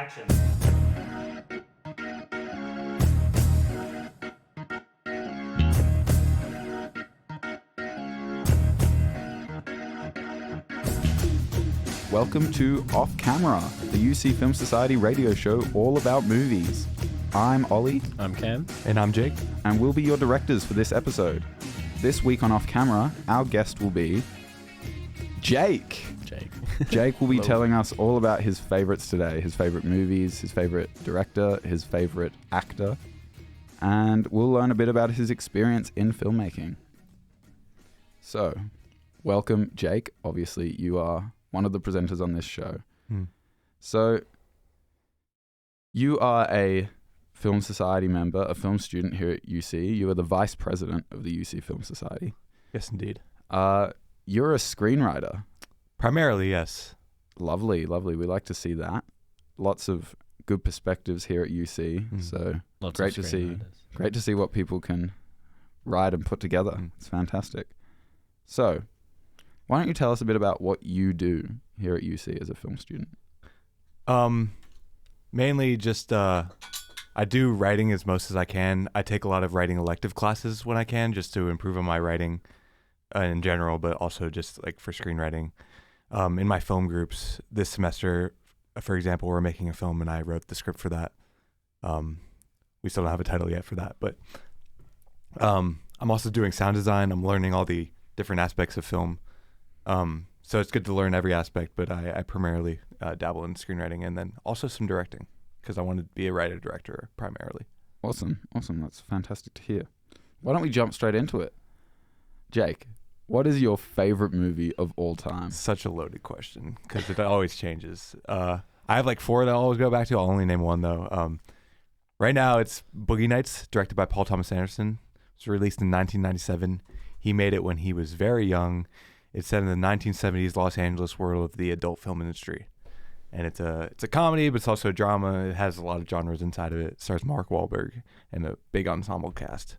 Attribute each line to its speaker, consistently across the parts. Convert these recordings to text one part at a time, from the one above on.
Speaker 1: Action.
Speaker 2: Welcome to Off Camera, the UC Film Society radio show all about movies. I'm Ollie.
Speaker 3: I'm Cam.
Speaker 4: And I'm Jake.
Speaker 2: And we'll be your directors for this episode. This week on Off Camera, our guest will be Jake. Jake will be telling us all about his favorites today, his favorite movies, his favorite director, his favorite actor, and we'll learn a bit about his experience in filmmaking. So, welcome, Jake. Obviously, you are one of the presenters on this show. So, you are a Film Society member, a film student here at UC. You are the vice president of the UC Film Society.
Speaker 4: Yes, indeed.
Speaker 2: You're a screenwriter.
Speaker 4: Primarily, yes.
Speaker 2: Lovely. We like to see that. Lots of good perspectives here at UC. So great to see what people can write and put together. It's fantastic. So, why don't you tell us a bit about what you do here at UC as a film student?
Speaker 4: Mainly just I do writing as most as I can. I take a lot of writing elective classes when I can, just to improve on my writing in general, but also just like for screenwriting. In my film groups this semester, for example, we're making a film and I wrote the script for that. We still don't have a title yet for that, but I'm also doing sound design. I'm learning all the different aspects of film. So it's good to learn every aspect, but I primarily dabble in screenwriting and then also some directing because I wanted to be a writer-director primarily.
Speaker 2: Awesome. That's fantastic to hear. Why don't we jump straight into it? Jake, what is your favorite movie of all time?
Speaker 4: Such a loaded question because it always changes. I have like 4 that I always go back to. I'll only name one though. Right now it's Boogie Nights, directed by Paul Thomas Anderson. It was released in 1997. He made it when he was very young. It's set in the 1970s Los Angeles world of the adult film industry. And it's a comedy, but it's also a drama. It has a lot of genres inside of it. It stars Mark Wahlberg and a big ensemble cast.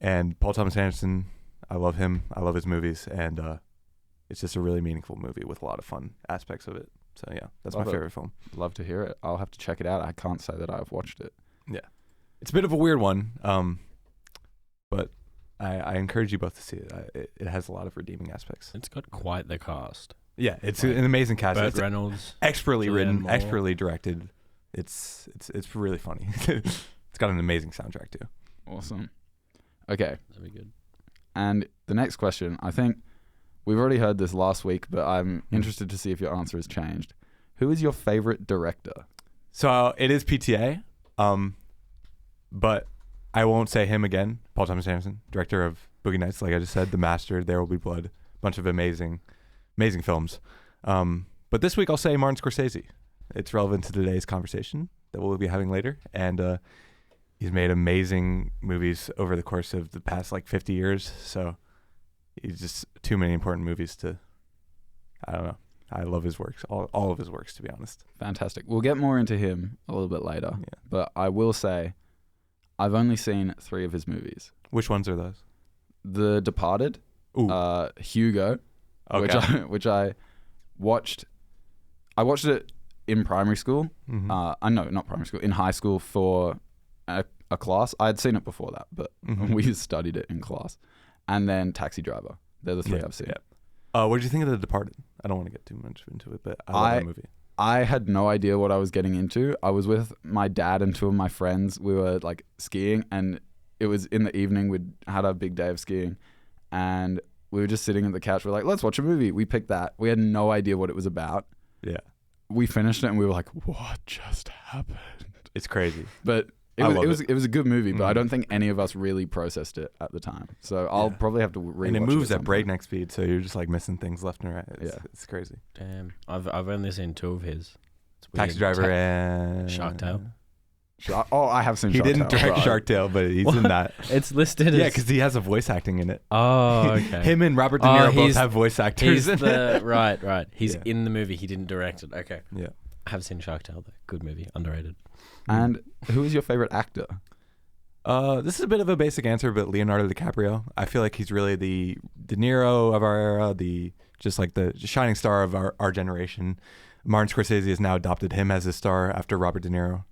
Speaker 4: And Paul Thomas Anderson, I love him. I love his movies. And it's just a really meaningful movie with a lot of fun aspects of it. So yeah, that's my favorite film.
Speaker 2: Love to hear it. I'll have to check it out. I can't say that I've watched it.
Speaker 4: Yeah. It's a bit of a weird one, but I encourage you both to see it. It has a lot of redeeming aspects.
Speaker 3: It's got quite the cast.
Speaker 4: Yeah, it's an amazing cast.
Speaker 3: Burt
Speaker 4: It's
Speaker 3: Reynolds,
Speaker 4: expertly
Speaker 3: Julianne
Speaker 4: written,
Speaker 3: Moore.
Speaker 4: expertly directed. It's really funny. It's got an amazing soundtrack too.
Speaker 2: Awesome. Okay.
Speaker 3: That'd be good.
Speaker 2: And the next question, I think we've already heard this last week, but I'm interested to see if your answer has changed. Who is your favorite director?
Speaker 4: So it is PTA, but I won't say him again. Paul Thomas Anderson, director of Boogie Nights, like I just said, The Master, There Will Be Blood, a bunch of amazing films. But this week I'll say Martin Scorcese. It's relevant to today's conversation that we'll be having later. And he's made amazing movies over the course of the past 50 years. So he's just too many important movies to, I don't know. I love his works, all of his works, to be honest.
Speaker 2: Fantastic. We'll get more into him a little bit later.
Speaker 4: Yeah.
Speaker 2: But I will say, I've only seen 3 of his movies.
Speaker 4: Which ones are those?
Speaker 2: The Departed, Hugo,
Speaker 4: Okay.
Speaker 2: which I watched. I watched it in primary school.
Speaker 4: Mm-hmm.
Speaker 2: No, not primary school. In high school for a class. I had seen it before that, but we studied it in class. And then Taxi Driver. They're the 3 I've seen.
Speaker 4: Yeah. What did you think of The Departed? I don't want to get too much into it, but I love that movie.
Speaker 2: I had no idea what I was getting into. I was with my dad and 2 of my friends. We were skiing, and it was in the evening. We'd had a big day of skiing, and we were just sitting on the couch. We're like, let's watch a movie. We picked that. We had no idea what it was about.
Speaker 4: Yeah.
Speaker 2: We finished it, and we were like, what just happened?
Speaker 4: It's crazy.
Speaker 2: But it was a good movie, but I don't think any of us really processed it at the time. So I'll probably have to rewatch it.
Speaker 4: And it moves at breakneck speed, so you're just missing things left and right. It's crazy.
Speaker 3: Damn, I've only seen 2 of his.
Speaker 4: Taxi Driver and
Speaker 3: Shark Tale.
Speaker 2: I have seen
Speaker 4: He
Speaker 2: Shark Tale.
Speaker 4: didn't direct Shark Tale, but he's in that.
Speaker 3: It's listed
Speaker 4: Yeah,
Speaker 3: as...
Speaker 4: because he has a voice acting in it.
Speaker 3: Oh, okay.
Speaker 4: Him and Robert De Niro both have voice actors in it.
Speaker 3: Right. He's in the movie. He didn't direct it. Okay.
Speaker 4: Yeah.
Speaker 3: I have seen Shark Tale, though. Good movie. Underrated.
Speaker 2: And who is your favorite actor?
Speaker 4: This is a bit of a basic answer, but Leonardo DiCaprio. I feel like he's really the De Niro of our era, the shining star of our generation. Martin Scorcese has now adopted him as his star after Robert De Niro.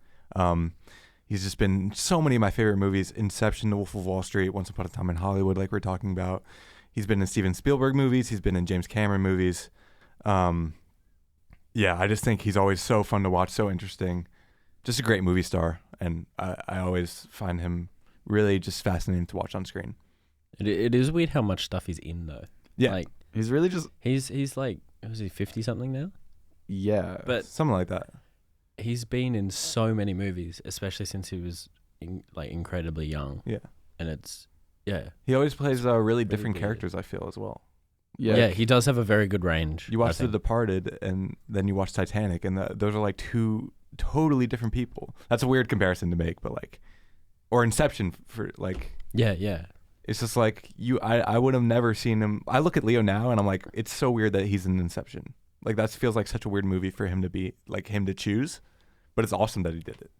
Speaker 4: He's just been in so many of my favorite movies: Inception, The Wolf of Wall Street, Once Upon a Time in Hollywood, like we're talking about. He's been in Steven Spielberg movies. He's been in James Cameron movies. Yeah, I just think he's always so fun to watch, so interesting. Just a great movie star, and I always find him really just fascinating to watch on screen.
Speaker 3: It is weird how much stuff he's in though.
Speaker 4: Yeah.
Speaker 3: Like
Speaker 2: He's really just
Speaker 3: he's like, was he 50 something now?
Speaker 2: yeah.
Speaker 3: But
Speaker 4: Something like that.
Speaker 3: he's been in so many movies, especially since he was incredibly young.
Speaker 4: Yeah.
Speaker 3: And it's yeah.
Speaker 4: He always plays really different
Speaker 3: weird.
Speaker 4: characters, I feel, as well.
Speaker 3: Yeah, he does have a very good range.
Speaker 4: You watch The Departed, and then you watch Titanic, and those are like two totally different people. That's a weird comparison to make, but like, or Inception for like.
Speaker 3: Yeah.
Speaker 4: It's just like I would have never seen him. I look at Leo now, and I'm like, it's so weird that he's in Inception. Like that feels like such a weird movie for him to be like him to choose, but it's awesome that he did it.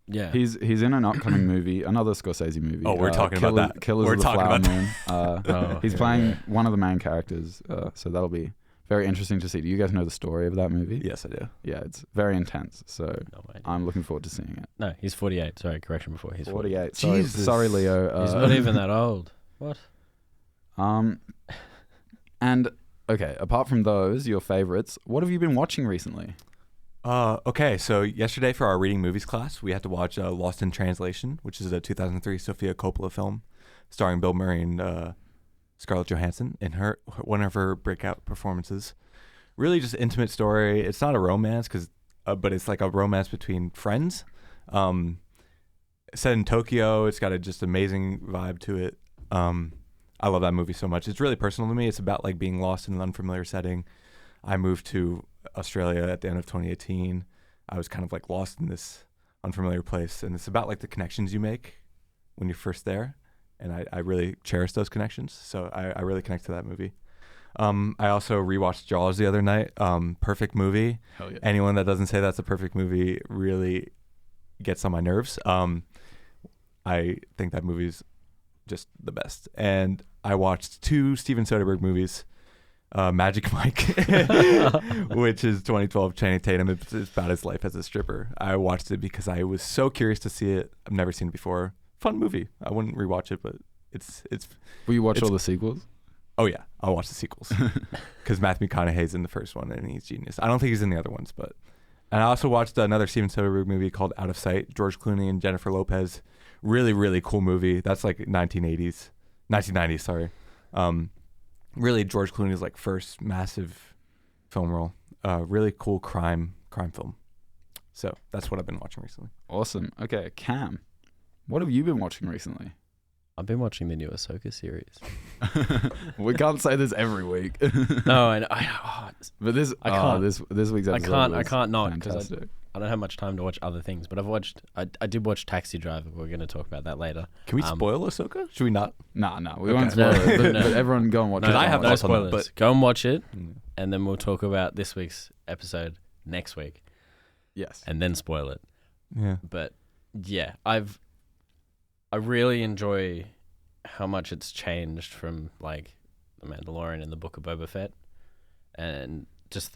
Speaker 3: Yeah.
Speaker 2: He's in an upcoming movie, another Scorsese movie.
Speaker 4: Oh, we're talking about that.
Speaker 2: Killers
Speaker 4: We're
Speaker 2: of the
Speaker 4: talking
Speaker 2: Flower
Speaker 4: about
Speaker 2: Moon. He's playing one of the main characters, so that'll be very interesting to see. Do you guys know the story of that movie?
Speaker 4: Yes, I do.
Speaker 2: Yeah, it's very intense. So
Speaker 3: No idea.
Speaker 2: I'm looking forward to seeing it.
Speaker 3: No, he's 48. Sorry, correction before. He's
Speaker 2: 48.
Speaker 4: Jesus.
Speaker 2: Sorry, Leo.
Speaker 3: He's not even that old. What?
Speaker 2: And okay, apart from those, your favorites, what have you been watching recently?
Speaker 4: Okay, so yesterday for our reading movies class, we had to watch Lost in Translation, which is a 2003 Sofia Coppola film starring Bill Murray and Scarlett Johansson in one of her breakout performances. Really just intimate story. It's not a romance, but it's like a romance between friends. Set in Tokyo, it's got a just amazing vibe to it. I love that movie so much. It's really personal to me. It's about like being lost in an unfamiliar setting. I moved to Australia at the end of 2018. I was kind of like lost in this unfamiliar place, and it's about like the connections you make when you're first there, and I really cherish those connections, so I really connect to that movie. I also rewatched Jaws the other night. Perfect movie.
Speaker 2: Hell yeah.
Speaker 4: Anyone that doesn't say that's a perfect movie really gets on my nerves. I think that movie's just the best. And I watched 2 Steven Soderbergh movies. Magic Mike, which is 2012 Channing Tatum. It's about his life as a stripper. I watched it because I was so curious to see it. I've never seen it before. Fun movie. I wouldn't rewatch it, but it's.
Speaker 2: Will you watch all the sequels?
Speaker 4: Oh yeah, I'll watch the sequels because Matthew McConaughey's in the first one and he's genius. I don't think he's in the other ones, and I also watched another Steven Soderbergh movie called Out of Sight. George Clooney and Jennifer Lopez. Really, really cool movie. That's like 1990s, sorry. Really, George Clooney's like first massive film role. Really cool crime film. So that's what I've been watching recently.
Speaker 2: Awesome. Okay, Cam, what have you been watching recently?
Speaker 3: I've been watching the new Ahsoka series.
Speaker 2: We can't say this every week.
Speaker 3: No,
Speaker 2: But this week's episode
Speaker 3: I can't not because
Speaker 2: fantastic.
Speaker 3: I don't have much time to watch other things. But I did watch Taxi Driver. We're going to talk about that later.
Speaker 4: Can we spoil Ahsoka? Should we not?
Speaker 2: No, we won't spoil it. But,
Speaker 3: No.
Speaker 2: but everyone go and watch it.
Speaker 4: Because I have
Speaker 3: no
Speaker 4: thoughts on it,
Speaker 3: spoilers.
Speaker 4: but-
Speaker 3: Go and watch it, and then we'll talk about this week's episode next week,
Speaker 2: Yes.
Speaker 3: and then spoil it.
Speaker 4: Yeah.
Speaker 3: But yeah, I really enjoy how much it's changed from like The Mandalorian and the Book of Boba Fett, and just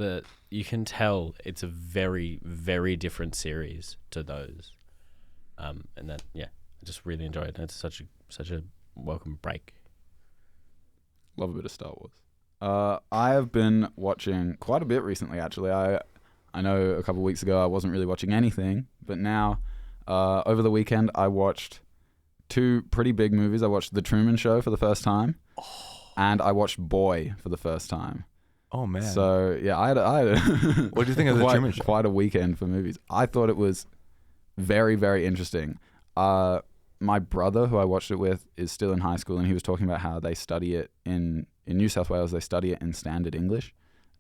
Speaker 3: you can tell it's a very, very different series to those, and that I just really enjoy it. It's such a welcome break.
Speaker 2: Love a bit of Star Wars. I have been watching quite a bit recently, actually. I know a couple of weeks ago I wasn't really watching anything, but now over the weekend I watched 2 pretty big movies. I watched The Truman Show for the first time, and I watched Boy for the first time.
Speaker 4: Oh man.
Speaker 2: So yeah, I had
Speaker 4: What do you think of The Truman Show?
Speaker 2: Quite a weekend for movies. I thought it was very, very interesting. My brother, who I watched it with, is still in high school, and he was talking about how they study it in New South Wales. They study it in Standard English.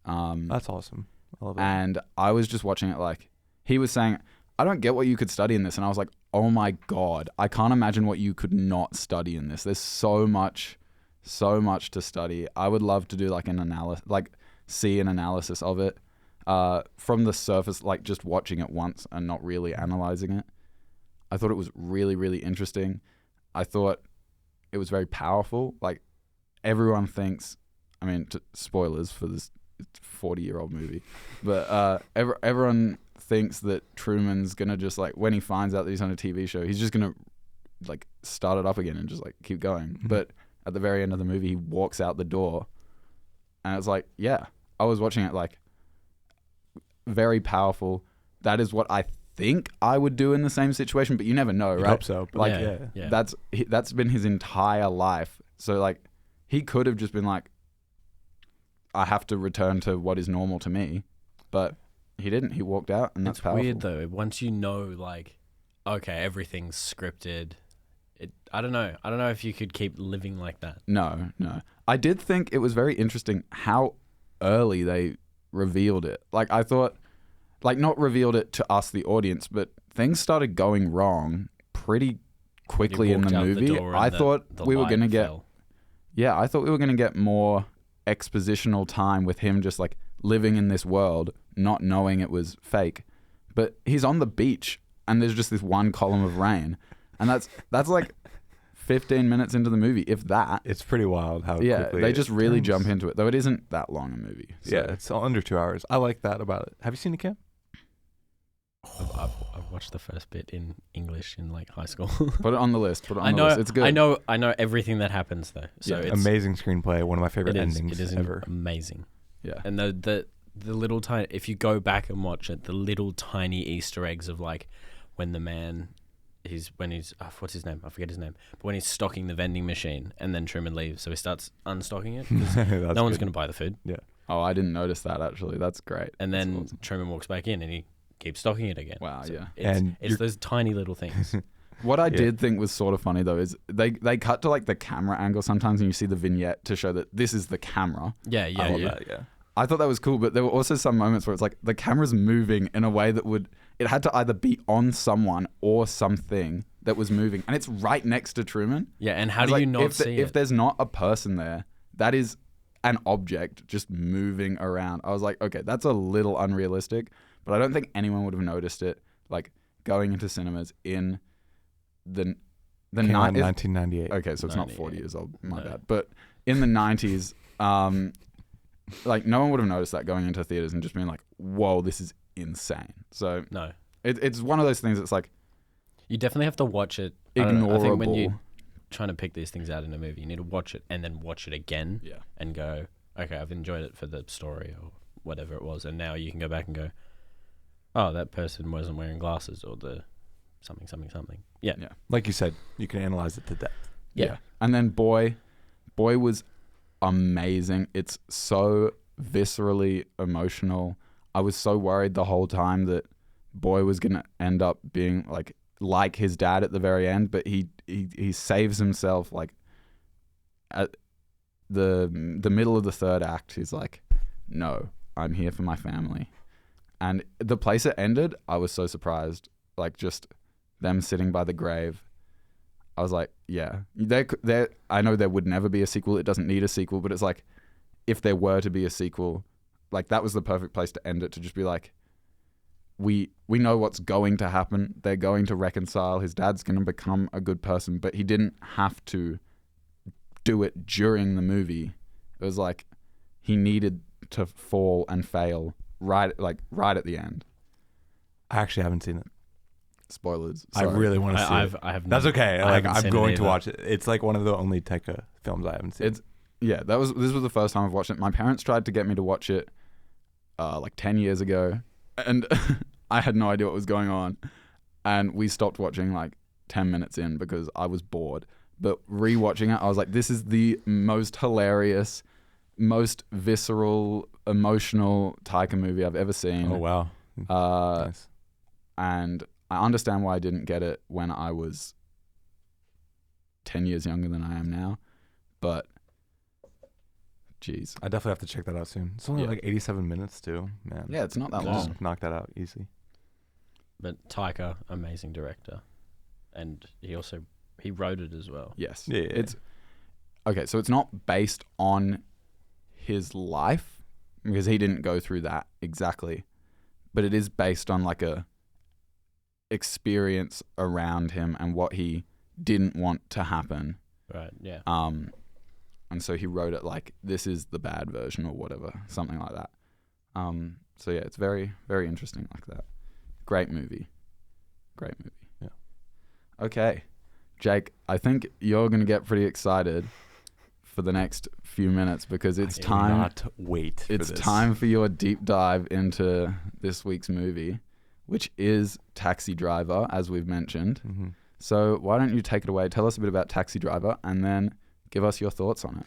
Speaker 4: That's awesome. I love that.
Speaker 2: And I was just watching it like, he was saying, I don't get what you could study in this. And I was like, oh my God, I can't imagine what you could not study in this. There's so much to study. I would love to do like an analysis, like see an analysis of it from the surface, like just watching it once and not really analyzing it. I thought it was really, really interesting. I thought it was very powerful. Like everyone thinks, spoilers for this 40-year-old movie. But everyone thinks that Truman's gonna just like, when he finds out that he's on a TV show, he's just gonna like start it up again and just like keep going. But at the very end of the movie, he walks out the door, and it's like, yeah, I was watching it like very powerful. That is what I think I would do in the same situation, but you never know, right?
Speaker 4: I hope so. But
Speaker 2: Like,
Speaker 3: Yeah.
Speaker 2: that's been his entire life. So like, he could have just been like, I have to return to what is normal to me, but he didn't. He walked out, and that's
Speaker 3: It's
Speaker 2: powerful.
Speaker 3: weird though. Once you know, like, okay, everything's scripted. I don't know. I don't know if you could keep living like that.
Speaker 2: No. I did think it was very interesting how early they revealed it. Like, I thought, like, not revealed it to us, the audience, but things started going wrong pretty quickly in the movie. I thought we were going to get, I thought we were going to get more expositional time with him just like living in this world, not knowing it was fake. But he's on the beach and there's just this one column of rain. And that's like 15 minutes into the movie, if that.
Speaker 4: It's pretty wild how
Speaker 2: Yeah,
Speaker 4: quickly
Speaker 2: they
Speaker 4: it
Speaker 2: just really
Speaker 4: turns.
Speaker 2: jump into it, though it isn't that long a movie. So.
Speaker 4: Yeah, it's under 2 hours. I like that about it. Have you seen it, Cam?
Speaker 3: I've watched the first bit in English in like high school.
Speaker 2: Put it on the list. Put it on the list. It's good.
Speaker 3: I know everything that happens though. So
Speaker 2: Yeah.
Speaker 3: it's
Speaker 4: Amazing screenplay. One of my favorite endings
Speaker 3: It is
Speaker 4: ever.
Speaker 3: amazing.
Speaker 2: Yeah.
Speaker 3: And the little tiny, if you go back and watch it, the little tiny Easter eggs of like when the man, what's his name? I forget his name. But when he's stocking the vending machine and then Truman leaves, so he starts unstocking it because no one's going to buy the food.
Speaker 4: Yeah.
Speaker 2: Oh, I didn't notice that actually. That's great.
Speaker 3: And
Speaker 2: That's
Speaker 3: then
Speaker 2: awesome.
Speaker 3: Truman walks back in and he keeps stocking it again.
Speaker 2: Wow,
Speaker 3: So
Speaker 2: yeah.
Speaker 4: And
Speaker 3: It's those tiny little things.
Speaker 2: What I
Speaker 4: Yeah.
Speaker 2: did think was sort of funny though is they cut to like the camera angle sometimes, and you see the vignette to show that this is the camera.
Speaker 3: Yeah,
Speaker 4: I love
Speaker 3: yeah.
Speaker 4: that, yeah.
Speaker 2: I thought that was cool, but there were also some moments where it's like the camera's moving in a way that it had to either be on someone or something that was moving, and it's right next to Truman.
Speaker 3: Yeah, and how
Speaker 2: It's
Speaker 3: do
Speaker 2: like,
Speaker 3: you not
Speaker 2: if
Speaker 3: see
Speaker 2: if
Speaker 3: it?
Speaker 2: there's not a person there, that is an object just moving around. I was like, okay, that's a little unrealistic, but I don't think anyone would have noticed it. Like going into cinemas in the
Speaker 4: Came out in
Speaker 2: 90s.
Speaker 4: 1998.
Speaker 2: Okay, so it's not
Speaker 3: 98.
Speaker 2: 40 years old. My
Speaker 3: No.
Speaker 2: bad. But in the 90s, like no one would have noticed that going into theaters and just being like, "Whoa, this is insane." So
Speaker 3: No.
Speaker 2: it's one of those things that's like
Speaker 3: You definitely have to watch it. I don't know, I think when
Speaker 2: ignorable.
Speaker 3: you're trying to pick these things out in a movie, you need to watch it and then watch it again
Speaker 2: Yeah.
Speaker 3: and go, okay, I've enjoyed it for the story or whatever it was. And now you can go back and go, oh, that person wasn't wearing glasses or the something. Yeah.
Speaker 2: Yeah.
Speaker 4: Like you said, you can analyze it to depth.
Speaker 3: Yeah.
Speaker 2: And then Boy was amazing. It's so viscerally emotional. I was so worried the whole time that Boy was gonna end up being like his dad at the very end, but he saves himself like at the middle of the third act. He's like, no, I'm here for my family. And the place it ended, I was so surprised. Like just them sitting by the grave. I was like, yeah, I know there would never be a sequel. It doesn't need a sequel, but it's like, if there were to be a sequel, like that was the perfect place to end it, to just be like, we know what's going to happen. They're going to reconcile. His dad's going to become a good person, but he didn't have to do it during the movie. It was like he needed to fall and fail right at the end.
Speaker 4: I actually haven't seen it.
Speaker 2: Spoilers.
Speaker 4: I
Speaker 2: Sorry.
Speaker 4: really want to see it.
Speaker 3: I have.
Speaker 4: That's okay.
Speaker 3: I
Speaker 4: Like
Speaker 3: haven't
Speaker 4: I'm
Speaker 3: seen
Speaker 4: going
Speaker 3: it
Speaker 4: to
Speaker 3: either.
Speaker 4: watch it. It's like one of the only Taika films I haven't seen.
Speaker 2: It's yeah. This was the first time I've watched it. My parents tried to get me to watch it, like 10 years ago, and I had no idea what was going on, and we stopped watching like 10 minutes in because I was bored. But rewatching it, I was like, this is the most hilarious, most visceral, emotional Taika movie I've ever seen.
Speaker 4: Oh wow. Nice.
Speaker 2: And I understand why I didn't get it when I was 10 years younger than I am now, but geez.
Speaker 4: I definitely have to check that out soon. It's only
Speaker 2: Yeah.
Speaker 4: like 87 minutes too, man.
Speaker 2: Yeah, it's not that
Speaker 3: Just-
Speaker 2: long.
Speaker 4: Knock that out easy.
Speaker 3: But Taika, amazing director, and he wrote it as well.
Speaker 2: Yes.
Speaker 4: Yeah.
Speaker 2: It's okay, so it's not based on his life because he didn't go through that exactly, but it is based on like a experience around him and what he didn't want to happen.
Speaker 3: Right. Yeah.
Speaker 2: and so he wrote it like this is the bad version or whatever, something like that. So yeah, it's very, very interesting like that. Great movie.
Speaker 4: Yeah.
Speaker 2: Okay, Jake, I think you're gonna get pretty excited for the next few minutes because it's time.
Speaker 4: Not wait.
Speaker 2: It's time for your deep dive into this week's movie, which is Taxi Driver, as we've mentioned.
Speaker 4: Mm-hmm.
Speaker 2: So why don't you take it away? Tell us a bit about Taxi Driver and then give us your thoughts on it.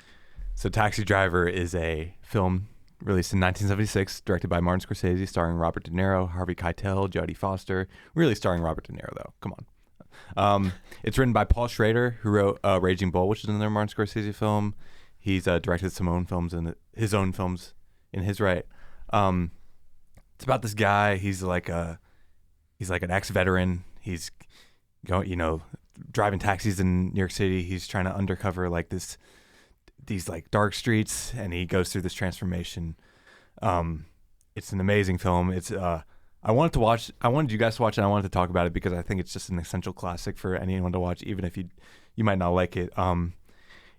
Speaker 4: So Taxi Driver is a film released in 1976, directed by Martin Scorcese, starring Robert De Niro, Harvey Keitel, Jodie Foster. Really starring Robert De Niro, though. Come on. It's written by Paul Schrader, who wrote Raging Bull, which is another Martin Scorsese film. He's directed some his own films in his right. It's about this guy. He's like an ex-veteran. He's going, driving taxis in New York City. He's trying to undercover like these like dark streets, and he goes through this transformation. It's an amazing film. It's I wanted you guys to watch it. And I wanted to talk about it because I think it's just an essential classic for anyone to watch, even if you might not like it.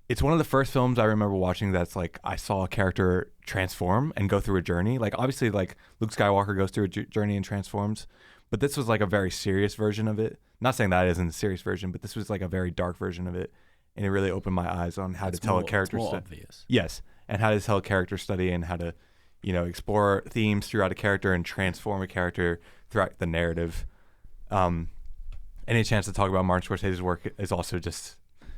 Speaker 4: It's one of the first films I remember watching that's like I saw a character transform and go through a journey. Like obviously, like Luke Skywalker goes through a journey and transforms, but this was like a very serious version of it. Not saying that isn't the serious version, but this was like a very dark version of it, and it really opened my eyes on how to tell a character
Speaker 3: It's more
Speaker 4: study.
Speaker 3: obvious.
Speaker 4: Yes, and how to tell a character study and how to, explore themes throughout a character and transform a character throughout the narrative. Any chance to talk about Martin Scorsese's work is also just,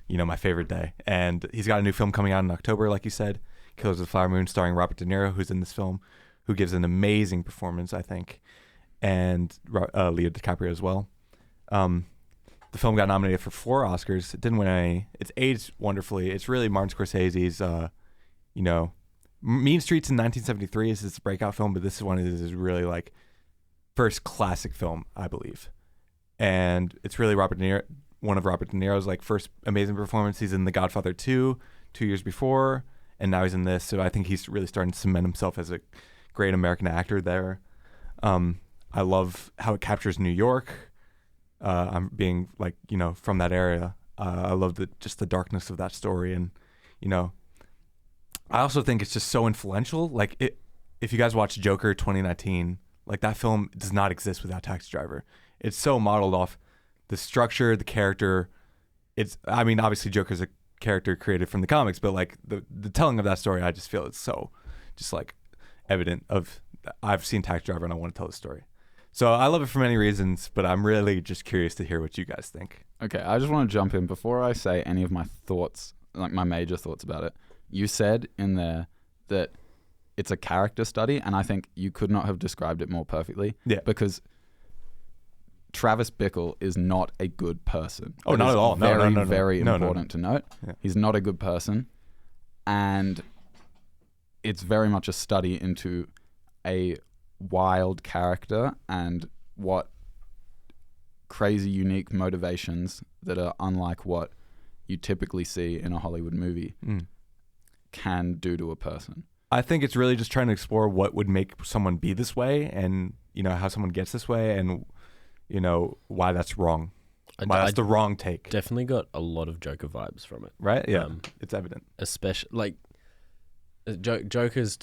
Speaker 4: my favorite day. And he's got a new film coming out in October, like you said, Killers of the Flower Moon, starring Robert De Niro, who's in this film, who gives an amazing performance, I think, and Leo DiCaprio as well. The film got nominated for 4 Oscars. It didn't win any. It's aged wonderfully. It's really Martin Scorsese's, Mean Streets in 1973 is his breakout film, but this is one of his really like first classic film, I believe. And it's really one of Robert De Niro's like first amazing performance. He's in The Godfather 2 years before, and now he's in this. So I think he's really starting to cement himself as a great American actor there. I love how it captures New York. I'm being like, from that area. I love just the darkness of that story. And, I also think it's just so influential. Like if you guys watch Joker 2019, like that film does not exist without Taxi Driver. It's so modeled off the structure, the character. Obviously Joker's a character created from the comics, but like the telling of that story, I just feel it's so just like evident of I've seen Taxi Driver and I want to tell the story. So I love it for many reasons, but I'm really just curious to hear what you guys think.
Speaker 2: Okay, I just want to jump in before I say any of my thoughts, like my major thoughts about it. You said in there that it's a character study, and I think you could not have described it more perfectly.
Speaker 4: Yeah.
Speaker 2: Because Travis Bickle is not a good person.
Speaker 4: Oh, not at all. No.
Speaker 2: Very important to note.
Speaker 4: Yeah.
Speaker 2: He's not a good person, and it's very much a study into a wild character and what crazy, unique motivations that are unlike what you typically see in a Hollywood movie can do to a person.
Speaker 4: I think it's really just trying to explore what would make someone be this way and, how someone gets this way and, why that's wrong. Why that's the wrong take.
Speaker 3: Definitely got a lot of Joker vibes from it.
Speaker 4: Right? Yeah. It's evident.
Speaker 3: Especially like Joker's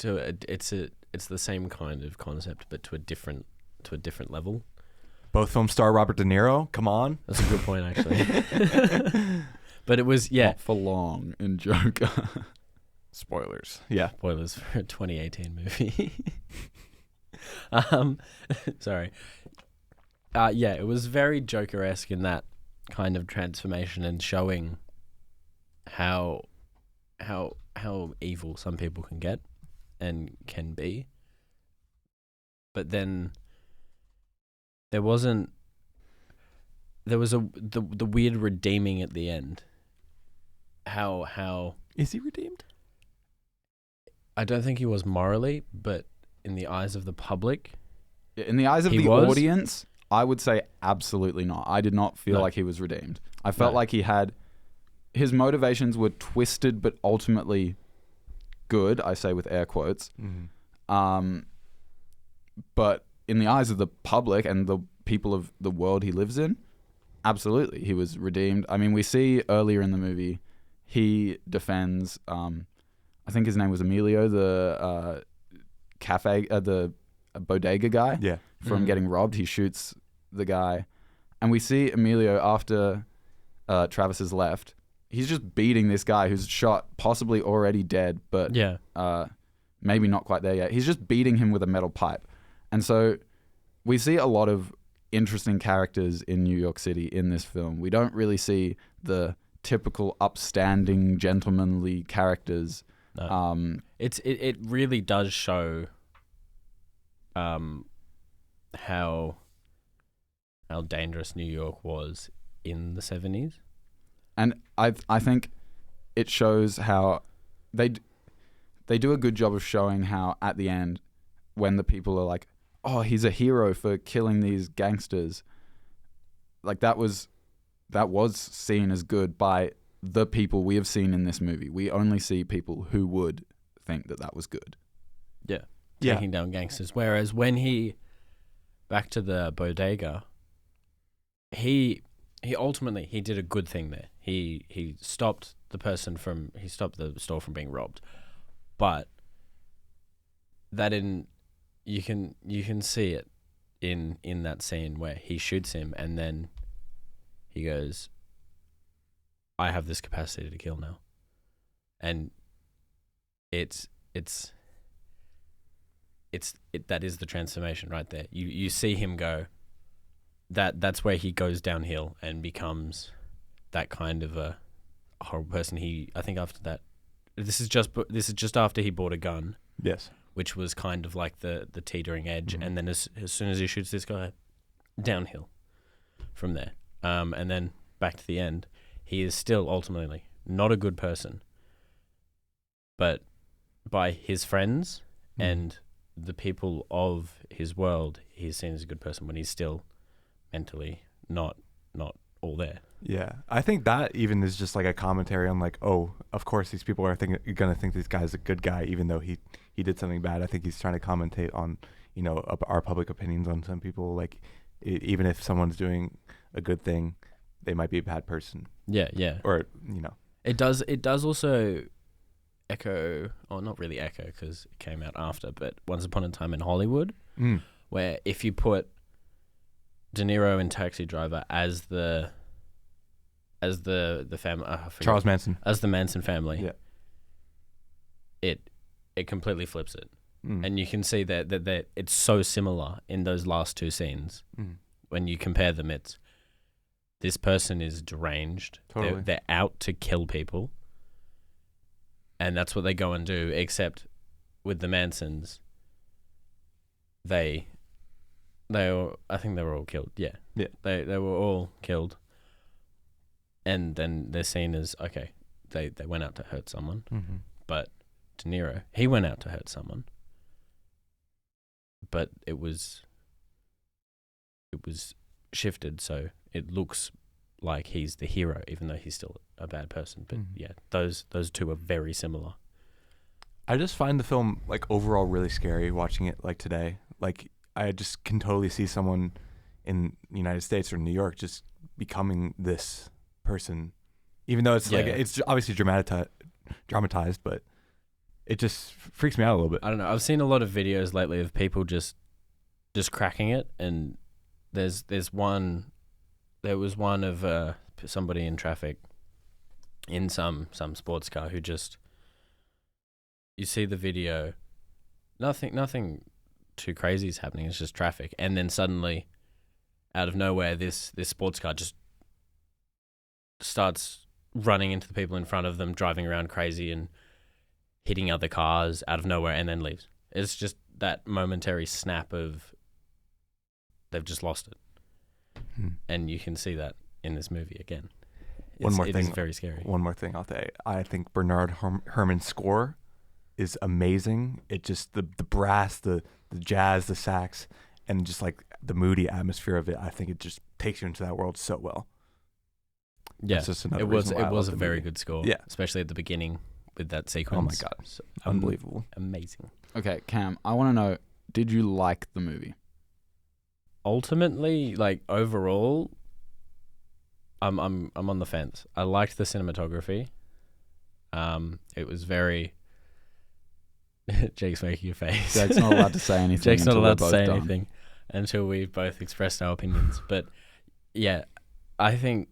Speaker 3: it's the same kind of concept, but to a different level.
Speaker 4: Both films star Robert De Niro. Come on.
Speaker 3: That's a good point, actually. But it was,
Speaker 2: Not for long in Joker.
Speaker 4: Spoilers. Yeah.
Speaker 3: Spoilers for a 2018 movie. Sorry. It was very Joker-esque in that kind of transformation and showing how evil some people can get and can be. But then there was the weird redeeming at the end. How
Speaker 4: is he redeemed?
Speaker 3: I don't think he was morally, but in the eyes of the public,
Speaker 2: in the eyes of the audience, I would say absolutely not. I did not feel like he was redeemed. I felt like his motivations were twisted, but ultimately good. I say with air quotes. Mm-hmm. But in the eyes of the public and the people of the world he lives in, absolutely, he was redeemed. I mean, we see earlier in the movie he defends. I think his name was Emilio, the the bodega guy.
Speaker 4: Yeah.
Speaker 2: From getting robbed. He shoots the guy, and we see Emilio after Travis has left. He's just beating this guy who's shot, possibly already dead, but maybe not quite there yet. He's just beating him with a metal pipe. And so we see a lot of interesting characters in New York City in this film. We don't really see the typical upstanding, gentlemanly characters.
Speaker 3: No. It really does show how dangerous New York was in the 70s.
Speaker 2: And I think it shows how they do a good job of showing how at the end, when the people are like, oh, he's a hero for killing these gangsters, like that was seen as good by the people we have seen in this movie. We only see people who would think that was good.
Speaker 3: Yeah. Taking down gangsters. Whereas when he, back to the bodega, he ultimately, he did a good thing there. He stopped the store from being robbed. But you can see it in that scene where he shoots him and then he goes, I have this capacity to kill now. And that is the transformation right there. You see him go, that's where he goes downhill and becomes that kind of a horrible person. I think after that, this is just after he bought a gun.
Speaker 4: Yes.
Speaker 3: Which was kind of like the teetering edge. Mm-hmm. And then as soon as he shoots this guy, downhill from there. And then back to the end, he is still ultimately not a good person, but by his friends and the people of his world, he's seen as a good person when he's still mentally not all there.
Speaker 4: Yeah, I think that even is just like a commentary on like, oh, of course these people are gonna think this guy's a good guy even though he did something bad. I think he's trying to commentate on, our public opinions on some people. Like, even if someone's doing a good thing, they might be a bad person.
Speaker 3: Yeah.
Speaker 4: Or
Speaker 3: it does also echo, or not really echo because it came out after, but Once Upon a Time in Hollywood, where if you put De Niro in Taxi Driver as the family,
Speaker 4: Charles Manson,
Speaker 3: as the Manson family,
Speaker 4: yeah,
Speaker 3: it completely flips it, and you can see that it's so similar in those last two scenes. When you compare them, it's this person is deranged.
Speaker 4: Totally.
Speaker 3: They're out to kill people, and that's what they go and do. Except with the Mansons, I think they were all killed. Yeah. They were all killed. And then they're seen as, okay, they went out to hurt someone.
Speaker 4: Mm-hmm.
Speaker 3: But De Niro, he went out to hurt someone. But it was shifted so it looks like he's the hero, even though he's still a bad person. But yeah, those two are very similar.
Speaker 4: I just find the film like overall really scary watching it like today. Like, I just can totally see someone in the United States or New York just becoming this person, even though it's like it's obviously dramatized, but it just freaks me out a little bit.
Speaker 3: I don't know. I've seen a lot of videos lately of people just cracking it, and there was one of somebody in traffic in some sports car who just, you see the video, nothing too crazy is happening. It's just traffic, and then suddenly, out of nowhere, this sports car just starts running into the people in front of them, driving around crazy and hitting other cars out of nowhere, and then leaves. It's just that momentary snap of they've just lost it, and you can see that in this movie again. It is very scary.
Speaker 4: One more thing I'll say. I think Bernard Herrmann's score is amazing. It just the brass, the jazz, the sax, and just like the moody atmosphere of it. I think it just takes you into that world so well.
Speaker 3: Yeah, it was a very
Speaker 4: movie.
Speaker 3: good score.
Speaker 4: Yeah,
Speaker 3: especially at the beginning with that sequence.
Speaker 4: Oh my god, so unbelievable,
Speaker 3: amazing.
Speaker 2: Okay, Cam, I want to know: did you like the movie?
Speaker 3: Ultimately, like overall, I'm on the fence. I liked the cinematography. It was very. Jake's making a face.
Speaker 2: Jake's not allowed to say anything.
Speaker 3: Jake's not
Speaker 2: until we're
Speaker 3: allowed to
Speaker 2: both
Speaker 3: say
Speaker 2: done.
Speaker 3: anything until we've both expressed our opinions. But yeah, I think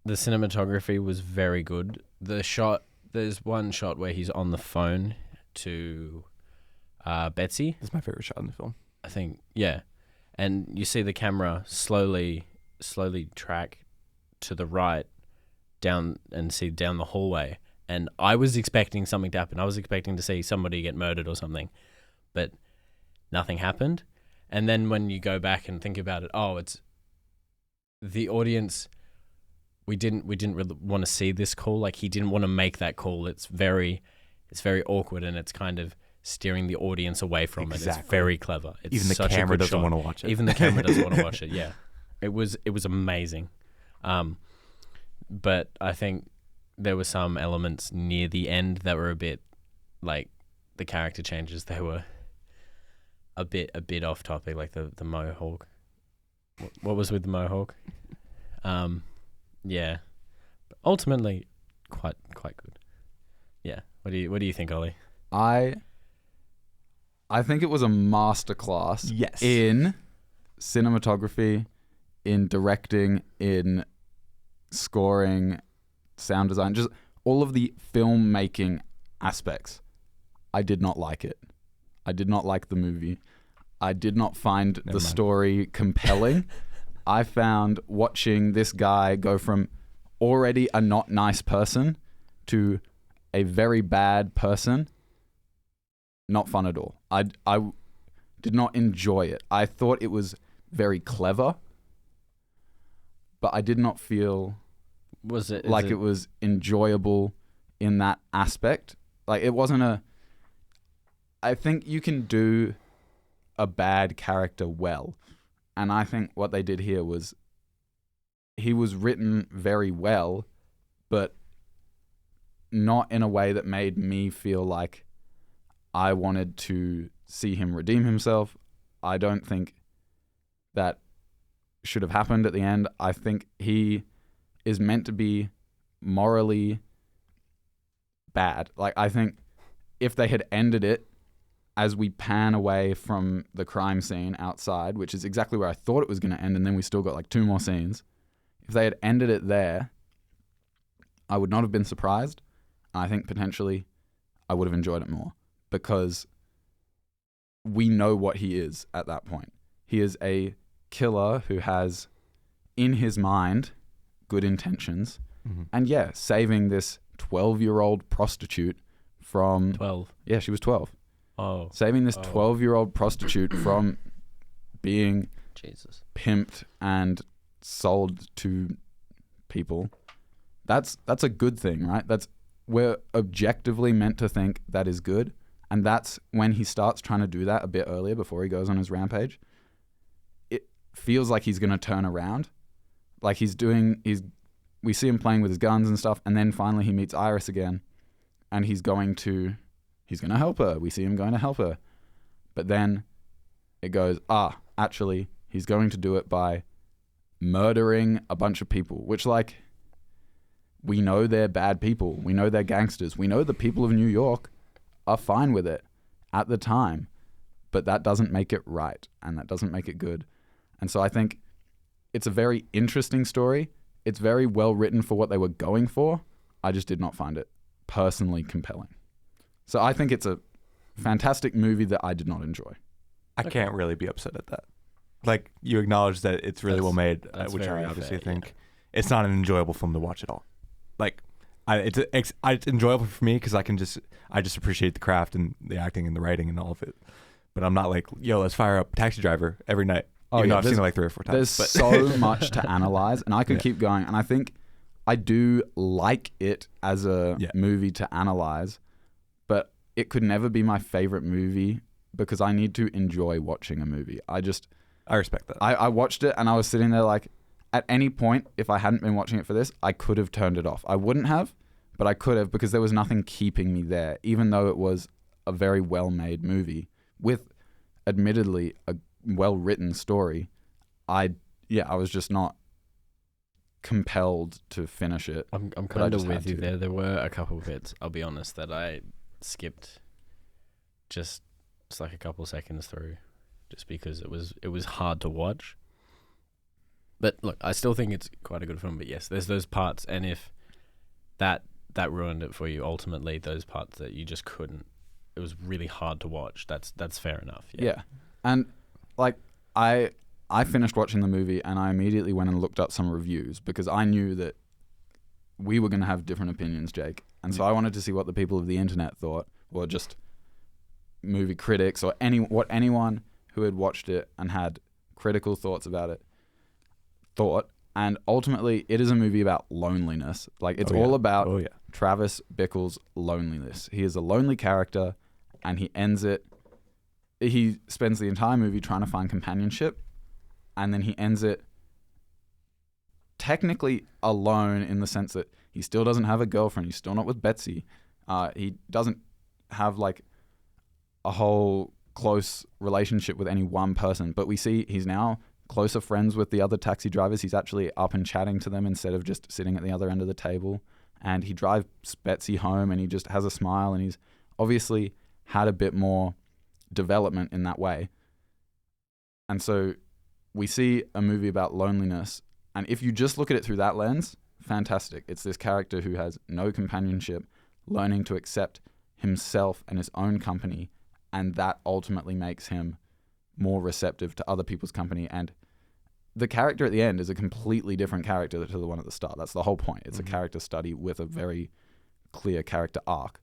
Speaker 3: the cinematography was very good. There's one shot where he's on the phone to Betsy.
Speaker 4: That's my favorite shot in the film.
Speaker 3: I think, yeah. And you see the camera slowly track to the right down the hallway. And I was expecting something to happen. I was expecting to see somebody get murdered or something, but nothing happened. And then when you go back and think about it, it's the audience. We didn't really want to see this call. Like, he didn't want to make that call. It's very awkward, and it's kind of steering the audience away from it. It's very clever. It's
Speaker 4: Even the
Speaker 3: such
Speaker 4: camera
Speaker 3: a good
Speaker 4: doesn't
Speaker 3: shot.
Speaker 4: want to watch it.
Speaker 3: Even the camera doesn't want to watch it. Yeah, it was amazing. But I think there were some elements near the end that were a bit like the character changes. They were a bit off topic, like the mohawk. What was with the mohawk? Yeah, but ultimately quite good. Yeah. What do you think, Ollie?
Speaker 2: I think it was a masterclass
Speaker 4: Yes.
Speaker 2: in cinematography, in directing, in scoring, sound design, just all of the filmmaking aspects. I did not like it. I did not like the movie. I did not find the story compelling. I found watching this guy go from already a not nice person to a very bad person not fun at all. I did not enjoy it. I thought it was very clever, but I did not feel it was enjoyable in that aspect. Like, it wasn't I think you can do a bad character well. And I think what they did here was he was written very well, but not in a way that made me feel like I wanted to see him redeem himself. I don't think that should have happened at the end. I think he is meant to be morally bad. Like, I think if they had ended it as we pan away from the crime scene outside, which is exactly where I thought it was going to end, and then we still got like 2 more scenes. If they had ended it there, I would not have been surprised. I think potentially I would have enjoyed it more, because we know what he is at that point. He is a killer who has in his mind good intentions.
Speaker 4: Mm-hmm.
Speaker 2: And yeah, saving this 12-year-old prostitute from...
Speaker 3: 12?
Speaker 2: Yeah, she was 12.
Speaker 3: Oh.
Speaker 2: Saving this 12-year-old prostitute from being
Speaker 3: Jesus
Speaker 2: pimped and sold to people. That's a good thing, right? We're objectively meant to think that is good. And that's when he starts trying to do that a bit earlier before he goes on his rampage. It feels like he's going to turn around. Like we see him playing with his guns and stuff. And then finally he meets Iris again, and he's going to help her. We see him going to help her. But then it goes, actually, he's going to do it by murdering a bunch of people, which, like, we know they're bad people. We know they're gangsters. We know the people of New York are fine with it at the time, but that doesn't make it right, and that doesn't make it good. And so I think it's a very interesting story. It's very well written for what they were going for. I just did not find it personally compelling. So I think it's a fantastic movie that I did not enjoy.
Speaker 4: I can't really be upset at that. Like, you acknowledge that it's really well made, which
Speaker 3: very
Speaker 4: I obviously
Speaker 3: fair,
Speaker 4: think. It's not an enjoyable film to watch at all. Like, it's enjoyable for me because I just appreciate the craft and the acting and the writing and all of it. But I'm not like, yo, let's fire up Taxi Driver every night. Even though I've seen it like 3 or 4 times.
Speaker 2: There's so much to analyze, and I could keep going. And I think I do like it as a movie to analyze, but it could never be my favorite movie because I need to enjoy watching a movie. I
Speaker 4: respect that.
Speaker 2: I watched it and I was sitting there like, at any point, if I hadn't been watching it for this, I could have turned it off. I wouldn't have, but I could have, because there was nothing keeping me there, even though it was a very well-made movie with, admittedly, a well-written story. I was just not compelled to finish it.
Speaker 3: I'm
Speaker 2: I
Speaker 3: kind of
Speaker 2: just
Speaker 3: with
Speaker 2: had
Speaker 3: you
Speaker 2: to.
Speaker 3: there. There were a couple of bits, I'll be honest, that I skipped just like a couple seconds through, just because it was hard to watch. But look, I still think it's quite a good film. But yes, there's those parts, and if that ruined it for you, ultimately, those parts that you just couldn't, it was really hard to watch. That's fair enough.
Speaker 2: Yeah. And like I finished watching the movie and I immediately went and looked up some reviews because I knew that we were going to have different opinions, Jake. And so I wanted to see what the people of the internet thought, or just movie critics, or what anyone who had watched it and had critical thoughts about it thought. And ultimately, it is a movie about loneliness. Like, it's all about Travis Bickle's loneliness. He is a lonely character, and he spends the entire movie trying to find companionship, and then he ends it technically alone, in the sense that he still doesn't have a girlfriend. He's still not with Betsy. He doesn't have like a whole close relationship with any one person, but we see he's now closer friends with the other taxi drivers. He's actually up and chatting to them instead of just sitting at the other end of the table. And he drives Betsy home and he just has a smile, and he's obviously had a bit more development in that way. And so we see a movie about loneliness, and if you just look at it through that lens, fantastic. It's this character who has no companionship, learning to accept himself and his own company, and that ultimately makes him more receptive to other people's company. And the character at the end is a completely different character to the one at the start. That's the whole point. It's a character study with a very clear character arc.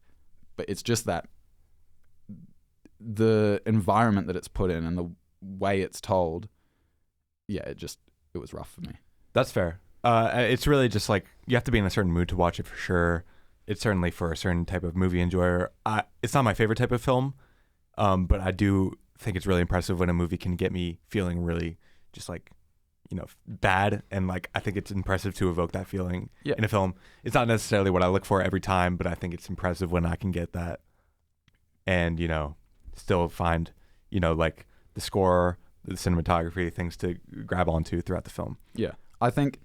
Speaker 2: But it's just that the environment that it's put in and the way it's told, it was rough for me.
Speaker 4: That's fair. It's really just like, you have to be in a certain mood to watch it for sure. It's certainly for a certain type of movie enjoyer. It's not my favorite type of film, but I do think it's really impressive when a movie can get me feeling really just like, bad. And like, I think it's impressive to evoke that feeling in a film. It's not necessarily what I look for every time, but I think it's impressive when I can get that and, still find, like the score, the cinematography, things to grab onto throughout the film. Yeah.
Speaker 2: I think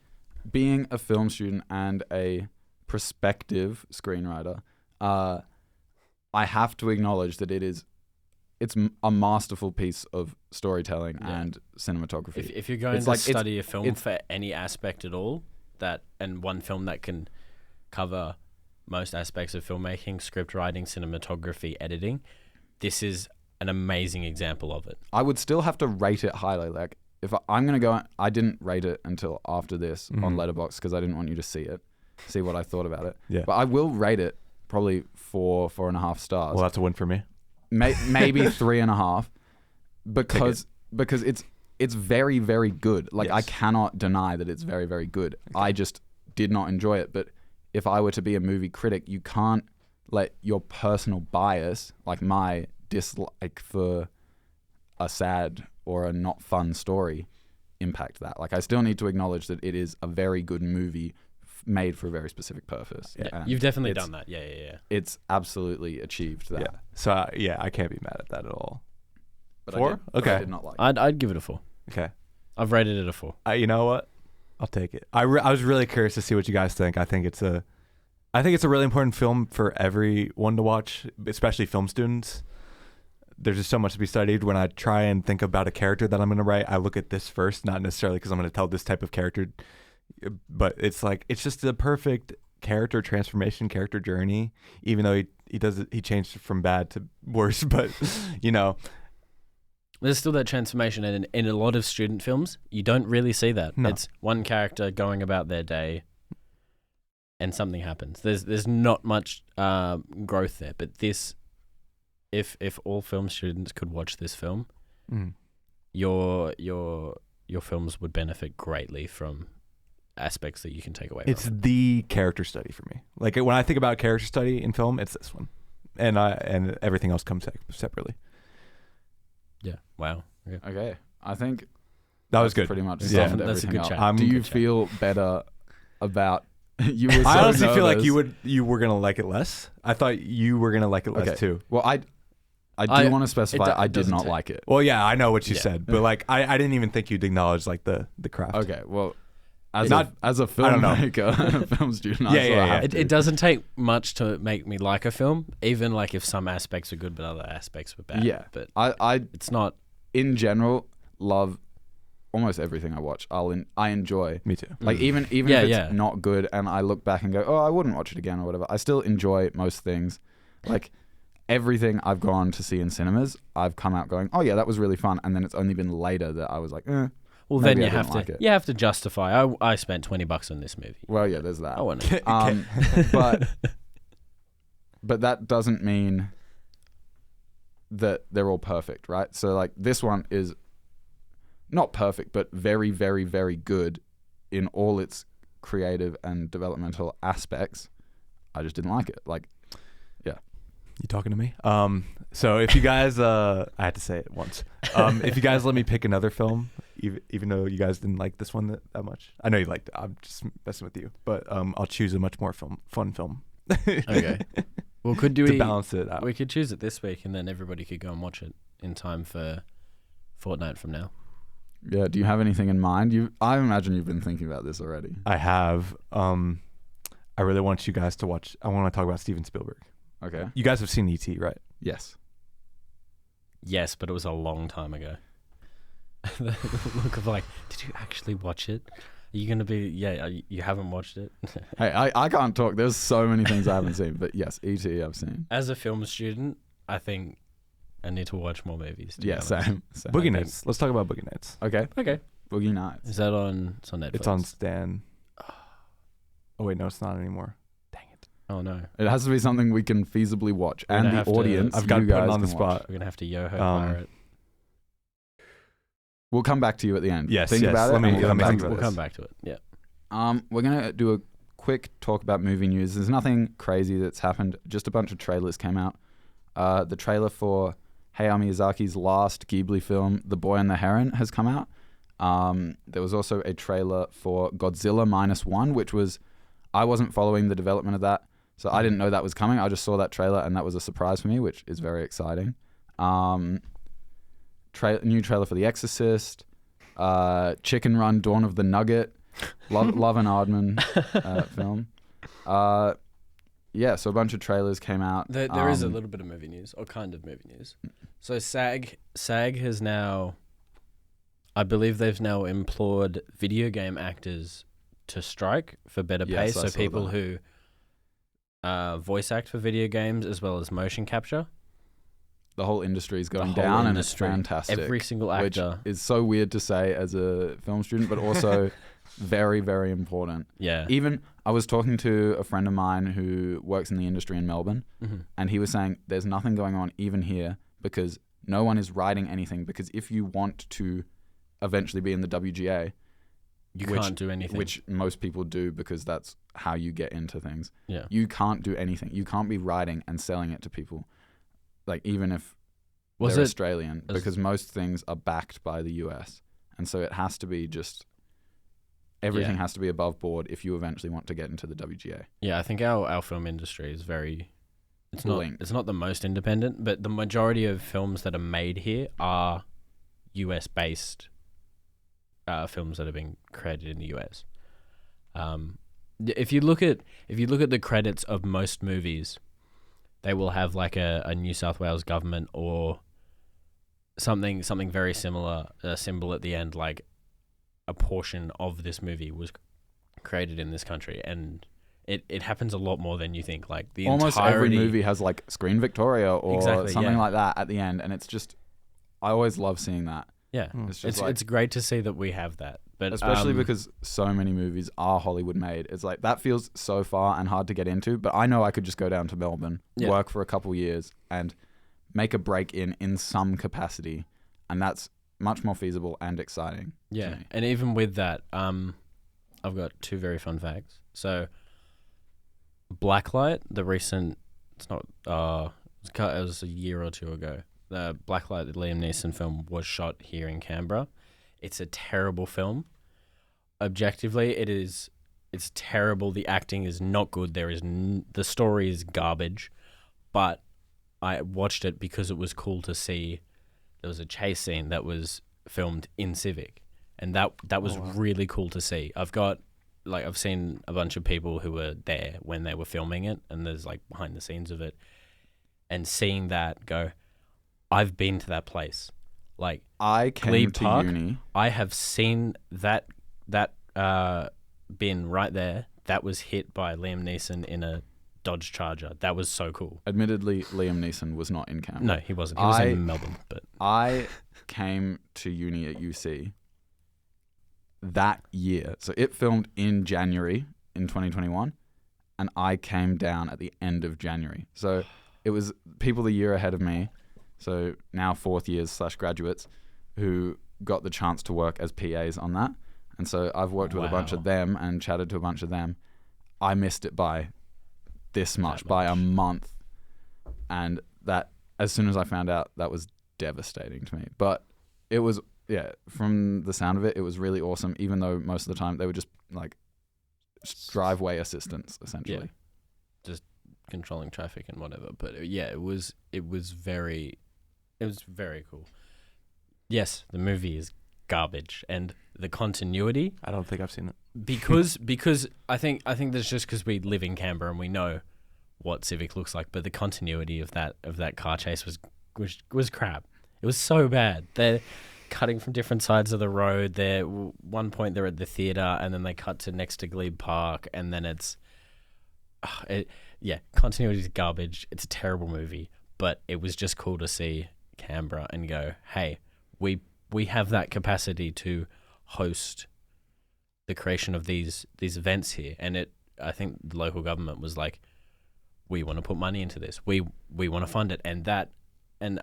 Speaker 2: being a film student and a prospective screenwriter, I have to acknowledge that it's a masterful piece of storytelling and cinematography.
Speaker 3: If you're going to study a film for any aspect at all, and one film that can cover most aspects of filmmaking, script writing, cinematography, editing, this is an amazing example of it.
Speaker 2: I would still have to rate it highly. Like, if I'm going to go, I didn't rate it until after this on Letterboxd because I didn't want you to see what I thought about it. Yeah. But I will rate it probably 4.5 stars.
Speaker 4: Well, that's a win for me.
Speaker 2: Maybe 3.5 because it's very, very good. Like, I cannot deny that it's very, very good. Okay. I just did not enjoy it. But if I were to be a movie critic, you can't let your personal bias, like my dislike for a sad or a not fun story, impact that. Like, I still need to acknowledge that it is a very good movie made for a very specific purpose.
Speaker 3: Yeah, you've definitely done that. Yeah.
Speaker 2: It's absolutely achieved that.
Speaker 4: Yeah. So I can't be mad at that at all.
Speaker 2: But
Speaker 4: 4?
Speaker 2: I did not like it.
Speaker 3: I'd give it a 4.
Speaker 4: Okay.
Speaker 3: I've rated it a 4.
Speaker 4: You know what? I'll take it. I was really curious to see what you guys think. I think it's a really important film for everyone to watch, especially film students. There's just so much to be studied. When I try and think about a character that I'm going to write, I look at this first, not necessarily because I'm going to tell this type of character, but it's just the perfect character transformation, character journey, even though he changed from bad to worse, but
Speaker 3: there's still that transformation, and in a lot of student films, you don't really see that. No. It's one character going about their day and something happens. There's not much growth there, but this, if all film students could watch this film, your films would benefit greatly from aspects that you can take away from.
Speaker 4: It's the character study for me. Like, when I think about character study in film, it's this one, and everything else comes separately.
Speaker 3: Yeah. Wow.
Speaker 2: Okay. I think
Speaker 4: that was good.
Speaker 2: Pretty much.
Speaker 3: Yeah. That's a good chat.
Speaker 2: Do you feel better about? You were.
Speaker 4: I honestly feel like you were gonna like it less. I thought you were gonna like it less too.
Speaker 2: Well, I do want to specify I did not like it.
Speaker 4: Well, yeah, I know what you said, but like I didn't even think you'd acknowledge like the craft.
Speaker 2: Okay. Well, as
Speaker 4: Not-
Speaker 2: a
Speaker 4: I don't know.
Speaker 2: filmmaker, a film student. I
Speaker 4: Yeah,
Speaker 2: sort of
Speaker 4: yeah,
Speaker 2: have
Speaker 4: yeah.
Speaker 2: to.
Speaker 3: It doesn't take much to make me like a film, even like if some aspects are good but other aspects were bad.
Speaker 2: Yeah.
Speaker 3: But
Speaker 2: I
Speaker 3: it's not.
Speaker 2: in general love almost everything I watch. I enjoy.
Speaker 4: Me too.
Speaker 2: Like even
Speaker 3: Yeah,
Speaker 2: if it's
Speaker 3: yeah.
Speaker 2: not good and I look back and go, oh, I wouldn't watch it again or whatever. I still enjoy most things. Like everything I've gone to see in cinemas, I've come out going, oh yeah, that was really fun. And then it's only been later that I was like,
Speaker 3: Well,
Speaker 2: maybe
Speaker 3: then
Speaker 2: I
Speaker 3: you have
Speaker 2: didn't
Speaker 3: to
Speaker 2: like it.
Speaker 3: you have to justify. I spent $20 on this movie.
Speaker 2: well, yeah, there's that.
Speaker 3: I want to.
Speaker 2: But that doesn't mean that they're all perfect, right? So like this one is not perfect, but very, very, very good in all its creative and developmental aspects. I just didn't like it. Like,
Speaker 4: You talking to me? So if you guys, I had to say it once. If you guys let me pick another film, even though you guys didn't like this one that much, I know you liked it. I'm just messing with you, but I'll choose a much more fun film.
Speaker 3: Okay. Well, could
Speaker 4: to
Speaker 3: we
Speaker 4: balance it out?
Speaker 3: We could choose it this week, and then everybody could go and watch it in time for fortnight from now.
Speaker 2: yeah. Do you have anything in mind? I imagine you've been thinking about this already.
Speaker 4: I have. I really want you guys to watch. I want to talk about Steven Spielberg.
Speaker 2: Okay.
Speaker 4: You guys have seen E.T., right?
Speaker 2: Yes.
Speaker 3: Yes, but it was a long time ago. The look of like, did you actually watch it? Are you gonna be? Yeah, you haven't watched it.
Speaker 2: Hey, I can't talk. There's so many things I haven't seen, but yes, E.T. I've seen.
Speaker 3: As a film student, I think I need to watch more movies. To be
Speaker 2: Yeah,
Speaker 3: honest.
Speaker 2: same.
Speaker 4: Boogie Nights. Let's talk about Boogie Nights.
Speaker 2: Okay.
Speaker 3: Okay.
Speaker 2: Boogie Nights.
Speaker 3: Is that on? It's on Netflix.
Speaker 4: It's on Stan. Oh wait, no, it's not anymore. Dang it!
Speaker 3: Oh no.
Speaker 2: It has to be something we can feasibly watch,
Speaker 3: We're
Speaker 2: and
Speaker 3: gonna
Speaker 2: the
Speaker 3: have to-
Speaker 2: audience.
Speaker 4: I've got
Speaker 2: you
Speaker 4: to put it
Speaker 2: guys
Speaker 4: on the
Speaker 2: can watch.
Speaker 3: We're gonna have to Yoho
Speaker 4: Um,
Speaker 3: fire it.
Speaker 2: We'll come back to you at the end.
Speaker 4: Yes,
Speaker 2: think
Speaker 4: yes.
Speaker 2: about it.
Speaker 4: Let me-
Speaker 2: and we'll
Speaker 4: let
Speaker 2: come
Speaker 4: me
Speaker 2: back
Speaker 4: think
Speaker 2: to
Speaker 4: about
Speaker 2: it.
Speaker 3: We'll come back to it. Yeah.
Speaker 2: We're gonna do a quick talk about movie news. There's nothing crazy that's happened. Just a bunch of trailers came out. The trailer for Hayao Miyazaki's last Ghibli film, The Boy and the Heron, has come out. There was also a trailer for Godzilla -1, which was, I wasn't following the development of that, so I didn't know that was coming. I just saw that trailer and that was a surprise for me, which is very exciting. New trailer for The Exorcist, Chicken Run, Dawn of the Nugget, Love and Ardman film. Yeah, so a bunch of trailers came out.
Speaker 3: There is a little bit of movie news, or kind of movie news. So SAG has now, I believe they've now implored video game actors to strike for better pay.
Speaker 2: Yes, I
Speaker 3: So
Speaker 2: saw
Speaker 3: people
Speaker 2: that.
Speaker 3: who voice act for video games as well as motion capture.
Speaker 2: The whole industry is going
Speaker 3: whole
Speaker 2: down, and it's
Speaker 3: industry.
Speaker 2: fantastic.
Speaker 3: Every single
Speaker 2: which
Speaker 3: actor.
Speaker 2: is so weird to say as a film student, but also very, very important.
Speaker 3: Yeah.
Speaker 2: Even I was talking to a friend of mine who works in the industry in Melbourne,
Speaker 3: Mhm.
Speaker 2: and he was saying there's nothing going on even here because no one is writing anything. Because if you want to eventually be in the WGA,
Speaker 3: You
Speaker 2: which-
Speaker 3: can't do anything.
Speaker 2: which most people do because that's how you get into things,
Speaker 3: yeah.
Speaker 2: you can't do anything. You can't be writing and selling it to people, like even if
Speaker 3: Was
Speaker 2: they're
Speaker 3: it
Speaker 2: Australian,
Speaker 3: as-
Speaker 2: because most things are backed by the US, and so it has to be just everything
Speaker 3: Yeah.
Speaker 2: has to be above board if you eventually want to get into the WGA.
Speaker 3: Yeah, I think our film industry is very it's not
Speaker 2: Linked.
Speaker 3: it's not the most independent, but the majority of films that are made here are US based films that have been created in the US. If you look at the credits of most movies, they will have like a New South Wales government or something very similar, a symbol at the end, like a portion of this movie was created in this country, and it happens a lot more than you think. Like the
Speaker 2: Almost
Speaker 3: entirety,
Speaker 2: every movie has like Screen Victoria or
Speaker 3: Exactly,
Speaker 2: something
Speaker 3: yeah.
Speaker 2: like that at the end, and it's just I always love seeing that.
Speaker 3: Yeah,
Speaker 2: It's just like,
Speaker 3: it's great to see that we have that, but
Speaker 2: especially because so many movies are Hollywood made. It's like that feels so far and hard to get into, but I know I could just go down to Melbourne,
Speaker 3: Yeah.
Speaker 2: work for a couple years, and make a break in some capacity, and that's much more feasible and exciting. to
Speaker 3: yeah,
Speaker 2: me.
Speaker 3: and even with that, I've got two very fun facts. So, Blacklight, the recent, it's not, it was a year or two ago. The Blacklight, the Liam Neeson film, was shot here in Canberra. It's a terrible film. Objectively, it's terrible. The acting is not good. The story is garbage, but I watched it because it was cool to see. There was a chase scene that was filmed in Civic, and that was really cool to see. I've seen a bunch of people who were there when they were filming it, and there's like behind the scenes of it, and seeing that go, I've been to that place. Like
Speaker 2: I came
Speaker 3: Glebe
Speaker 2: to
Speaker 3: Park,
Speaker 2: uni.
Speaker 3: I have seen that bin right there that was hit by Liam Neeson in a Dodge Charger. That was so cool.
Speaker 2: Admittedly, Liam Neeson was not in Canberra.
Speaker 3: No, he wasn't. He was in Melbourne. But
Speaker 2: I came to uni at UC that year. So it filmed in January in 2021, and I came down at the end of January. So it was people a year ahead of me, so now fourth years / graduates, who got the chance to work as PAs on that. And so I've worked with a bunch of them and chatted to a bunch of them. I missed it by this much, by a month. And that, as soon as I found out, that was devastating to me. But it was, from the sound of it, it was really awesome, even though most of the time they were just like driveway assistants, essentially.
Speaker 3: Yeah. Just controlling traffic and whatever. But it was very cool. Yes, the movie is garbage, and the continuity,
Speaker 4: I don't think I've seen it.
Speaker 3: because I think that's just because we live in Canberra and we know what Civic looks like, but the continuity of that car chase was crap. It was so bad. They're cutting from different sides of the road. One point they're at the theatre, and then they cut to next to Glebe Park, and then it's continuity is garbage. It's a terrible movie, but it was just cool to see Canberra and go, hey, we have that capacity to host the creation of these events here. And I think the local government was like, we want to put money into this. We want to fund it. And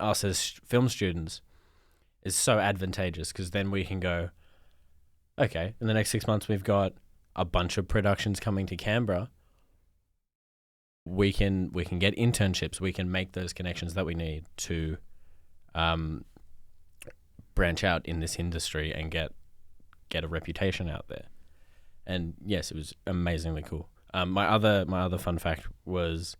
Speaker 3: us as film students is so advantageous, because then we can go, okay, in the next 6 months, we've got a bunch of productions coming to Canberra. We can get internships. We can make those connections that we need to branch out in this industry and get a reputation out there. And yes, it was amazingly cool. My other fun fact was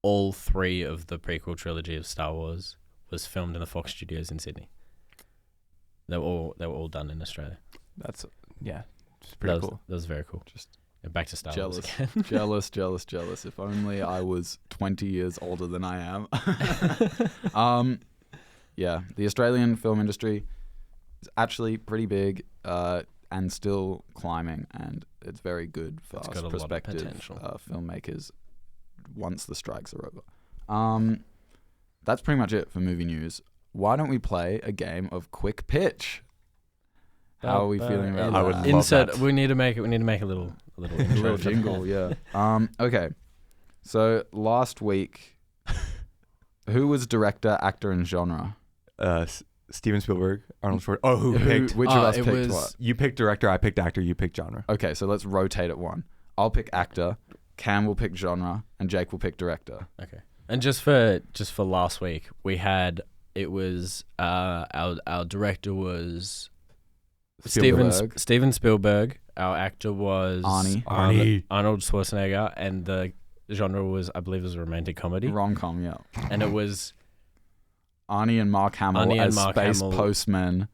Speaker 3: all 3 of the prequel trilogy of Star Wars was filmed in the Fox Studios in Sydney. They were all done in Australia.
Speaker 4: It's pretty cool.
Speaker 3: That was very cool.
Speaker 2: Just
Speaker 3: back to Star Wars again.
Speaker 2: jealous. If only I was 20 years older than I am. The Australian film industry is actually pretty big and still climbing, and it's very good for us prospective filmmakers once the strikes are over. That's pretty much it for movie news. Why don't we play a game of quick pitch? How are we feeling about that?
Speaker 4: I would love
Speaker 3: Insert.
Speaker 4: that.
Speaker 3: We need to make a little intro.
Speaker 2: jingle, yeah. Okay. So last week, who was director, actor, and genre?
Speaker 4: Steven Spielberg, Arnold Schwarzenegger.
Speaker 2: Which of us picked what?
Speaker 4: You picked director, I picked actor, you picked genre.
Speaker 2: Okay, so let's rotate it one. I'll pick actor, Cam will pick genre, and Jake will pick director.
Speaker 3: Okay. And just for last week, we had our director was Steven Spielberg. Our actor was
Speaker 2: Arnie.
Speaker 3: Arnold Schwarzenegger, and the genre was, I believe, it was a romantic comedy.
Speaker 2: Rom-com, yeah.
Speaker 3: And it was
Speaker 2: Arnie and Mark Hamill as space postmen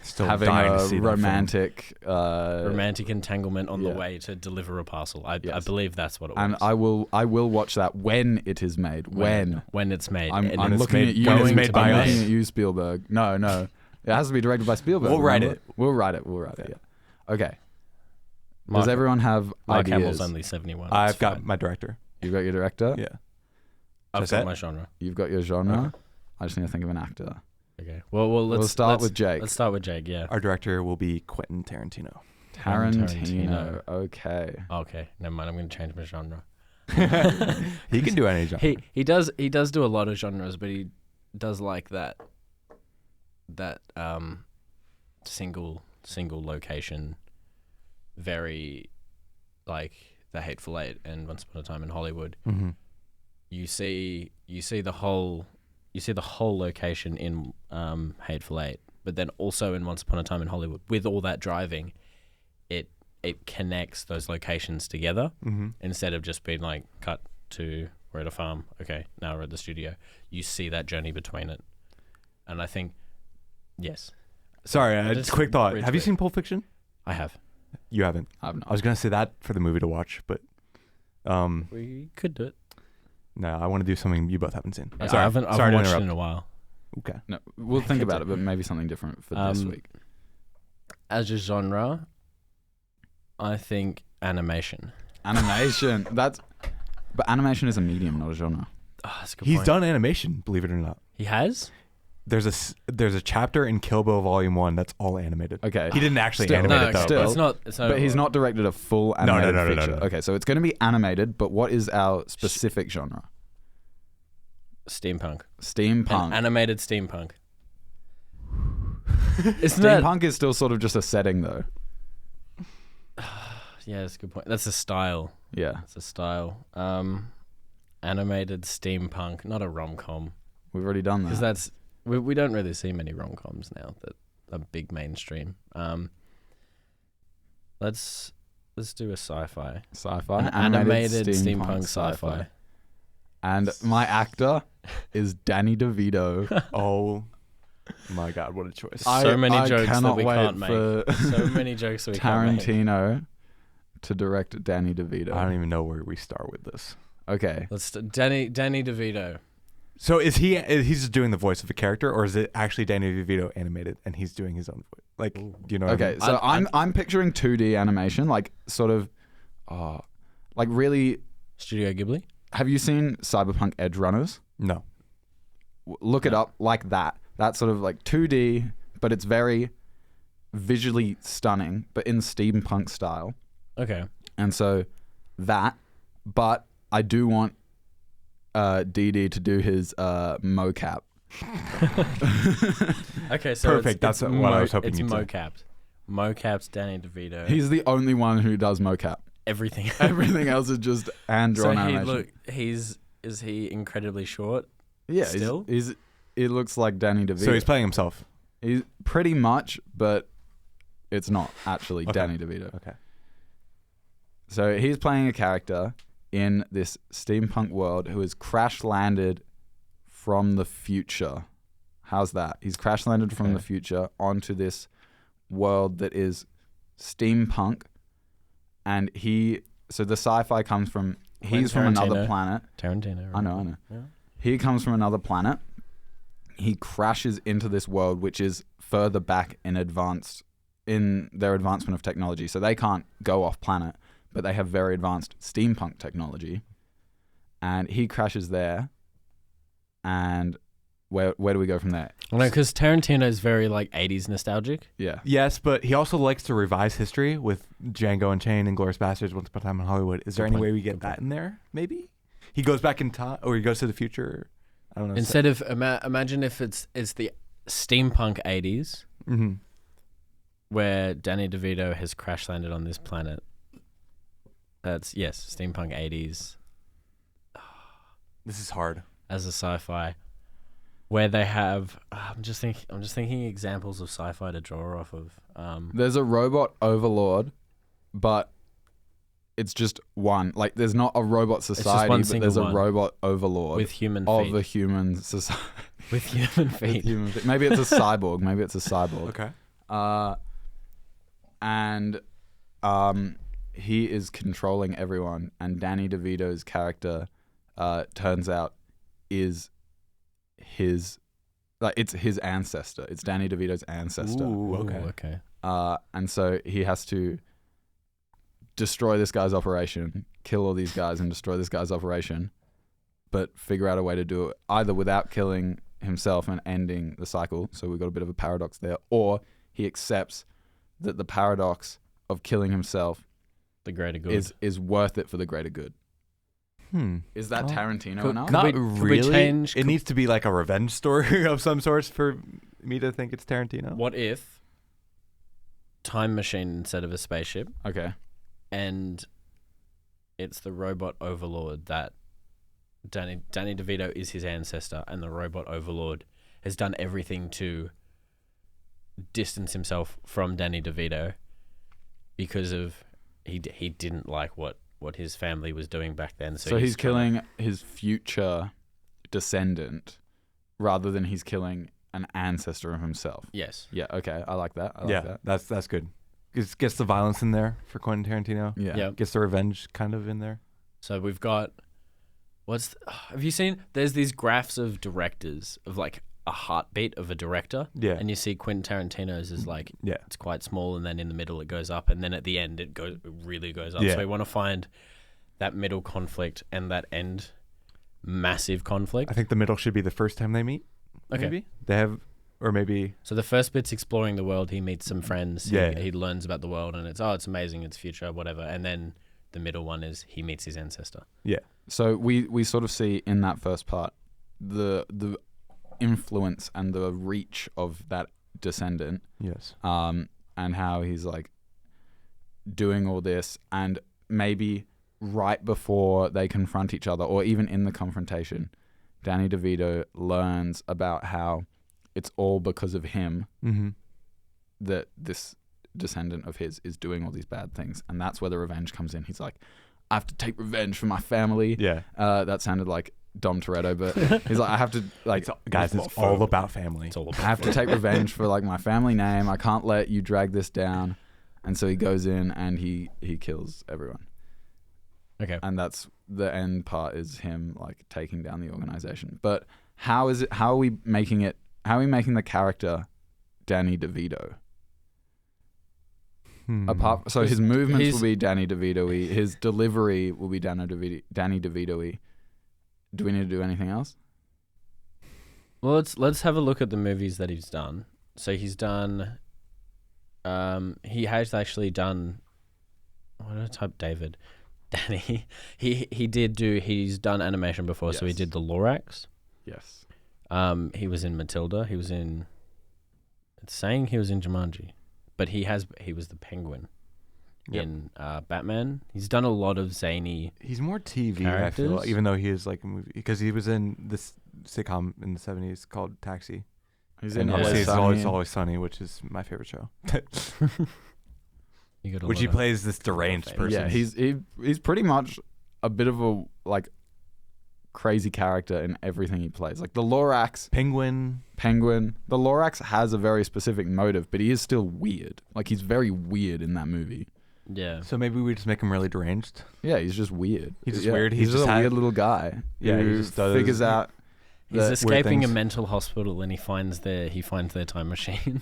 Speaker 4: Still
Speaker 2: having
Speaker 4: dying to
Speaker 2: a
Speaker 4: see that
Speaker 2: romantic
Speaker 3: entanglement on the way to deliver a parcel. I believe that's what it was.
Speaker 2: And I will watch that when it is made. When
Speaker 3: it's made.
Speaker 2: I'm looking at you. I'm looking at you, Spielberg. No. It has to be directed by Spielberg.
Speaker 4: We'll write it.
Speaker 2: We'll write it. Yeah. Okay. Does everyone have
Speaker 3: Mark
Speaker 2: ideas?
Speaker 3: Hamill's only 71.
Speaker 4: I've got my director.
Speaker 2: You've got your director?
Speaker 4: Yeah.
Speaker 3: I've got my genre.
Speaker 2: You've got your genre?
Speaker 3: Okay.
Speaker 2: I just need to think of an actor.
Speaker 3: Okay. Well, let's
Speaker 2: start with Jake.
Speaker 3: Let's start with Jake, yeah.
Speaker 4: Our director will be Quentin Tarantino.
Speaker 2: Tarantino. Okay.
Speaker 3: Okay. Never mind. I'm going to change my genre.
Speaker 4: He can do any genre.
Speaker 3: He does do a lot of genres, but he does like that single location, very like The Hateful Eight and Once Upon a Time in Hollywood.
Speaker 4: Mm-hmm.
Speaker 3: You see the whole location in Hateful Eight, but then also in Once Upon a Time in Hollywood, with all that driving, it connects those locations together, instead of just being like, cut to, we're at a farm, okay, now we're at the studio. You see that journey between it. And I think, yes,
Speaker 4: Sorry,
Speaker 3: just
Speaker 4: quick thought.
Speaker 3: retweet.
Speaker 4: Have you seen Pulp Fiction?
Speaker 3: I have.
Speaker 4: You haven't.
Speaker 2: I've not.
Speaker 4: I was gonna say that for the movie to watch, but
Speaker 3: We could do it.
Speaker 4: no, I want to do something you both haven't seen.
Speaker 3: Yeah,
Speaker 4: Sorry,
Speaker 3: I haven't
Speaker 4: sorry to
Speaker 3: watched it
Speaker 4: interrupt.
Speaker 3: in a while.
Speaker 4: Okay.
Speaker 2: No, we'll think about it, but maybe something different for this week.
Speaker 3: As a genre, I think animation.
Speaker 2: Animation. But animation is a medium, not a genre.
Speaker 3: Oh, that's a good
Speaker 4: He's
Speaker 3: point.
Speaker 4: done animation, believe it or not.
Speaker 3: He has?
Speaker 4: There's a chapter in Kill Bill Volume 1 that's all animated.
Speaker 2: Okay.
Speaker 4: He didn't actually
Speaker 2: Still.
Speaker 4: animate
Speaker 3: No,
Speaker 4: it though.
Speaker 2: still.
Speaker 3: it's not.
Speaker 2: But he's not directed a full
Speaker 4: No,
Speaker 2: animated
Speaker 4: no.
Speaker 2: feature. Okay, so it's going to be animated, but what is our specific genre?
Speaker 3: Steampunk.
Speaker 2: Steampunk.
Speaker 3: Animated steampunk. Isn't that?
Speaker 2: Steampunk is still sort of just a setting, though.
Speaker 3: Yeah, that's a good point. That's a style.
Speaker 2: Yeah.
Speaker 3: That's a style. Animated steampunk, not a rom-com.
Speaker 2: We've already done
Speaker 3: Because
Speaker 2: that.
Speaker 3: we don't really see many rom-coms now that are big mainstream. Let's do a sci-fi.
Speaker 2: Sci-fi.
Speaker 3: An animated steampunk sci-fi.
Speaker 2: And my actor is Danny DeVito.
Speaker 4: Oh my God, what a choice.
Speaker 3: So many
Speaker 2: I
Speaker 3: jokes that
Speaker 2: cannot
Speaker 3: we
Speaker 2: wait
Speaker 3: can't make.
Speaker 2: for
Speaker 3: So many jokes that we can't make.
Speaker 2: Tarantino to direct Danny DeVito.
Speaker 4: I don't even know where we start with this.
Speaker 2: Okay.
Speaker 3: Danny DeVito.
Speaker 4: So he's just doing the voice of a character, or is it actually Danny DeVito animated and he's doing his own voice? Like, do you know what I
Speaker 2: Okay,
Speaker 4: mean?
Speaker 2: so I'm picturing 2D animation, like sort of, like really.
Speaker 3: Studio Ghibli.
Speaker 2: Have you seen Cyberpunk Edge Runners?
Speaker 4: No.
Speaker 2: Look it up like that. That's sort of like 2D, but it's very visually stunning, but in steampunk style.
Speaker 3: Okay.
Speaker 2: And so that, but I do want DD to do his mocap.
Speaker 3: Okay, so
Speaker 4: Perfect, that's what I was hoping
Speaker 3: it's
Speaker 4: you'd say.
Speaker 3: mocapped. Mocapped Danny DeVito.
Speaker 2: He's the only one who does mocap.
Speaker 3: everything.
Speaker 2: Everything else is just hand-drawn animation.
Speaker 3: Is he incredibly short?
Speaker 2: Yeah,
Speaker 3: still?
Speaker 2: It looks like Danny DeVito.
Speaker 4: So he's playing himself.
Speaker 2: He's pretty much, but it's not actually
Speaker 4: Okay.
Speaker 2: Danny DeVito.
Speaker 4: Okay.
Speaker 2: So he's playing a character in this steampunk world who has crash landed from the future. How's that? He's crash landed from
Speaker 3: Okay.
Speaker 2: the future onto this world that is steampunk, and so the sci-fi comes from he's from another
Speaker 3: Tarantino.
Speaker 2: planet.
Speaker 3: Tarantino.
Speaker 2: I know.
Speaker 3: Yeah.
Speaker 2: He comes from another planet. He crashes into this world, which is further back in their advancement of technology. So they can't go off planet, but they have very advanced steampunk technology. And he crashes there. And where do we go from there?
Speaker 3: Well, no, because Tarantino is very like 80s nostalgic.
Speaker 2: Yeah.
Speaker 4: Yes, but he also likes to revise history with Django Unchained and Glorious Bastards, Once Upon a Time in Hollywood. Is there
Speaker 3: Good
Speaker 4: any
Speaker 3: point.
Speaker 4: way we get
Speaker 3: Good
Speaker 4: that
Speaker 3: point.
Speaker 4: in there? Maybe he goes back in time, or he goes to the future. I don't know.
Speaker 3: Instead of imagine if it's the steampunk 80s
Speaker 4: Mm-hmm.
Speaker 3: where Danny DeVito has crash landed on this planet. That's steampunk 80s
Speaker 4: This is hard.
Speaker 3: as a sci-fi, where they have. I'm just thinking examples of sci-fi to draw off of.
Speaker 2: There's a robot overlord, but it's just one. Like, there's not a robot society,
Speaker 3: one
Speaker 2: but
Speaker 3: single
Speaker 2: there's a
Speaker 3: one.
Speaker 2: robot overlord
Speaker 3: with human
Speaker 2: of
Speaker 3: feet.
Speaker 2: a human society.
Speaker 3: With human feet.
Speaker 2: Maybe it's a cyborg.
Speaker 4: Okay.
Speaker 2: And he is controlling everyone, and Danny DeVito's character turns out is it's his ancestor. It's Danny DeVito's ancestor.
Speaker 4: Ooh,
Speaker 3: Ooh,
Speaker 4: okay.
Speaker 3: okay.
Speaker 2: And so he has to destroy this guy's operation, kill all these guys and destroy this guy's operation, but figure out a way to do it either without killing himself and ending the cycle. So we've got a bit of a paradox there. Or he accepts that the paradox of killing himself
Speaker 3: The greater good.
Speaker 2: is worth it for the greater good. Is that
Speaker 4: Oh.
Speaker 2: Tarantino
Speaker 3: Could-
Speaker 2: enough?
Speaker 3: could
Speaker 4: Not
Speaker 3: we- could we
Speaker 4: really.
Speaker 3: change-
Speaker 4: It needs to be like a revenge story of some sort for me to think it's Tarantino.
Speaker 3: What if time machine instead of a spaceship,
Speaker 2: Okay.
Speaker 3: and it's the robot overlord that Danny DeVito is his ancestor, and the robot overlord has done everything to distance himself from Danny DeVito because of he didn't like what his family was doing back then.
Speaker 2: So he's
Speaker 3: trying
Speaker 2: killing his future descendant rather than he's killing an ancestor of himself.
Speaker 3: Yes.
Speaker 2: Yeah. Okay. I like that. I like that.
Speaker 4: That's good. Gets the violence in there for Quentin Tarantino.
Speaker 2: Yeah.
Speaker 3: Yeah.
Speaker 4: Gets the revenge kind of in there.
Speaker 3: So we've got have you seen? There's these graphs of directors of like a heartbeat of a director.
Speaker 4: Yeah.
Speaker 3: And you see Quentin Tarantino's is like it's quite small, and then in the middle it goes up, and then at the end it really goes up.
Speaker 4: Yeah.
Speaker 3: So we want to find that middle conflict and that end massive conflict.
Speaker 4: I think the middle should be the first time they meet.
Speaker 3: Okay.
Speaker 4: Maybe they have, or maybe.
Speaker 3: So the first bit's exploring the world. He meets some friends.
Speaker 4: Yeah.
Speaker 3: He learns about the world, and it's amazing. It's future, whatever. And then the middle one is he meets his ancestor.
Speaker 4: Yeah.
Speaker 2: So we sort of see in that first part the influence and the reach of that descendant.
Speaker 4: Yes.
Speaker 2: And how he's like doing all this, and maybe right before they confront each other, or even in the confrontation, Danny DeVito learns about how it's all because of him that this descendant of his is doing all these bad things, and that's where the revenge comes in. He's like, I have to take revenge for my family.
Speaker 4: Yeah.
Speaker 2: That sounded like Dom Toretto, but he's like, I have to it's
Speaker 4: all about family.
Speaker 3: It's all about
Speaker 2: I have to take revenge for like my family name. I can't let you drag this down. And so he goes in and he kills everyone.
Speaker 3: Okay.
Speaker 2: And that's the end part, is him like taking down the organization. But how are we making the character Danny DeVito? So his movements will be Danny DeVito-y. His delivery will be Danny DeVito-y. Do we need to do anything else?
Speaker 3: Well, let's have a look at the movies that he's done. So he's done. He has actually done. What did I type? David, Danny. He's done animation before.
Speaker 2: Yes.
Speaker 3: So he did the Lorax.
Speaker 2: Yes.
Speaker 3: He was in Matilda. He was in. It's saying he was in Jumanji, but he was the Penguin.
Speaker 4: Yep.
Speaker 3: In Batman. He's done a lot of zany.
Speaker 4: He's more TV,
Speaker 3: characters?
Speaker 4: I feel, even though he is like a movie, because he was in this sitcom in the 70s called Taxi.
Speaker 2: He's
Speaker 4: And
Speaker 2: in
Speaker 4: obviously it's
Speaker 2: Always
Speaker 4: Always Sunny, which is my favorite show.
Speaker 3: Which
Speaker 4: he plays this deranged person.
Speaker 2: Yeah, he's pretty much a bit of a like crazy character in everything he plays. Like the Lorax
Speaker 4: Penguin.
Speaker 2: The Lorax has a very specific motive, but he is still weird. Like he's very weird in that movie.
Speaker 3: Yeah.
Speaker 4: So maybe we just make him really deranged.
Speaker 2: Yeah, he's just weird.
Speaker 4: He's just weird.
Speaker 2: He's just a weird little guy.
Speaker 4: Yeah,
Speaker 2: who
Speaker 4: he just does
Speaker 2: figures out.
Speaker 3: He's
Speaker 2: that
Speaker 3: escaping a
Speaker 4: things.
Speaker 3: mental hospital, and he finds their time machine.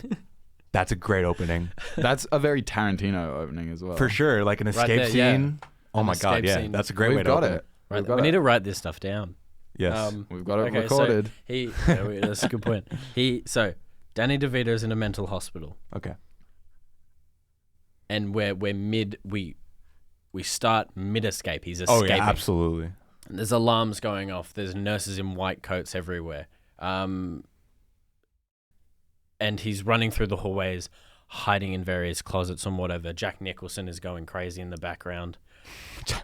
Speaker 4: That's a great opening.
Speaker 2: That's a very Tarantino opening as well.
Speaker 4: For sure. Like an escape
Speaker 3: there, yeah.
Speaker 4: scene. Oh
Speaker 3: An
Speaker 4: my God,
Speaker 3: escape
Speaker 4: yeah.
Speaker 3: scene.
Speaker 4: That's a great
Speaker 2: We've
Speaker 4: way to
Speaker 2: got
Speaker 4: open
Speaker 2: it.
Speaker 3: Right,
Speaker 2: We've got
Speaker 3: we
Speaker 2: it.
Speaker 3: need to write this stuff down.
Speaker 4: Yes.
Speaker 2: We've got it
Speaker 3: Okay,
Speaker 2: recorded.
Speaker 3: So that's a good point. So Danny DeVito's in a mental hospital,
Speaker 4: Okay.
Speaker 3: and we start mid escape. He's escaping.
Speaker 4: Oh yeah, absolutely.
Speaker 3: And there's alarms going off. There's nurses in white coats everywhere. And he's running through the hallways, hiding in various closets and whatever. Jack Nicholson is going crazy in the background.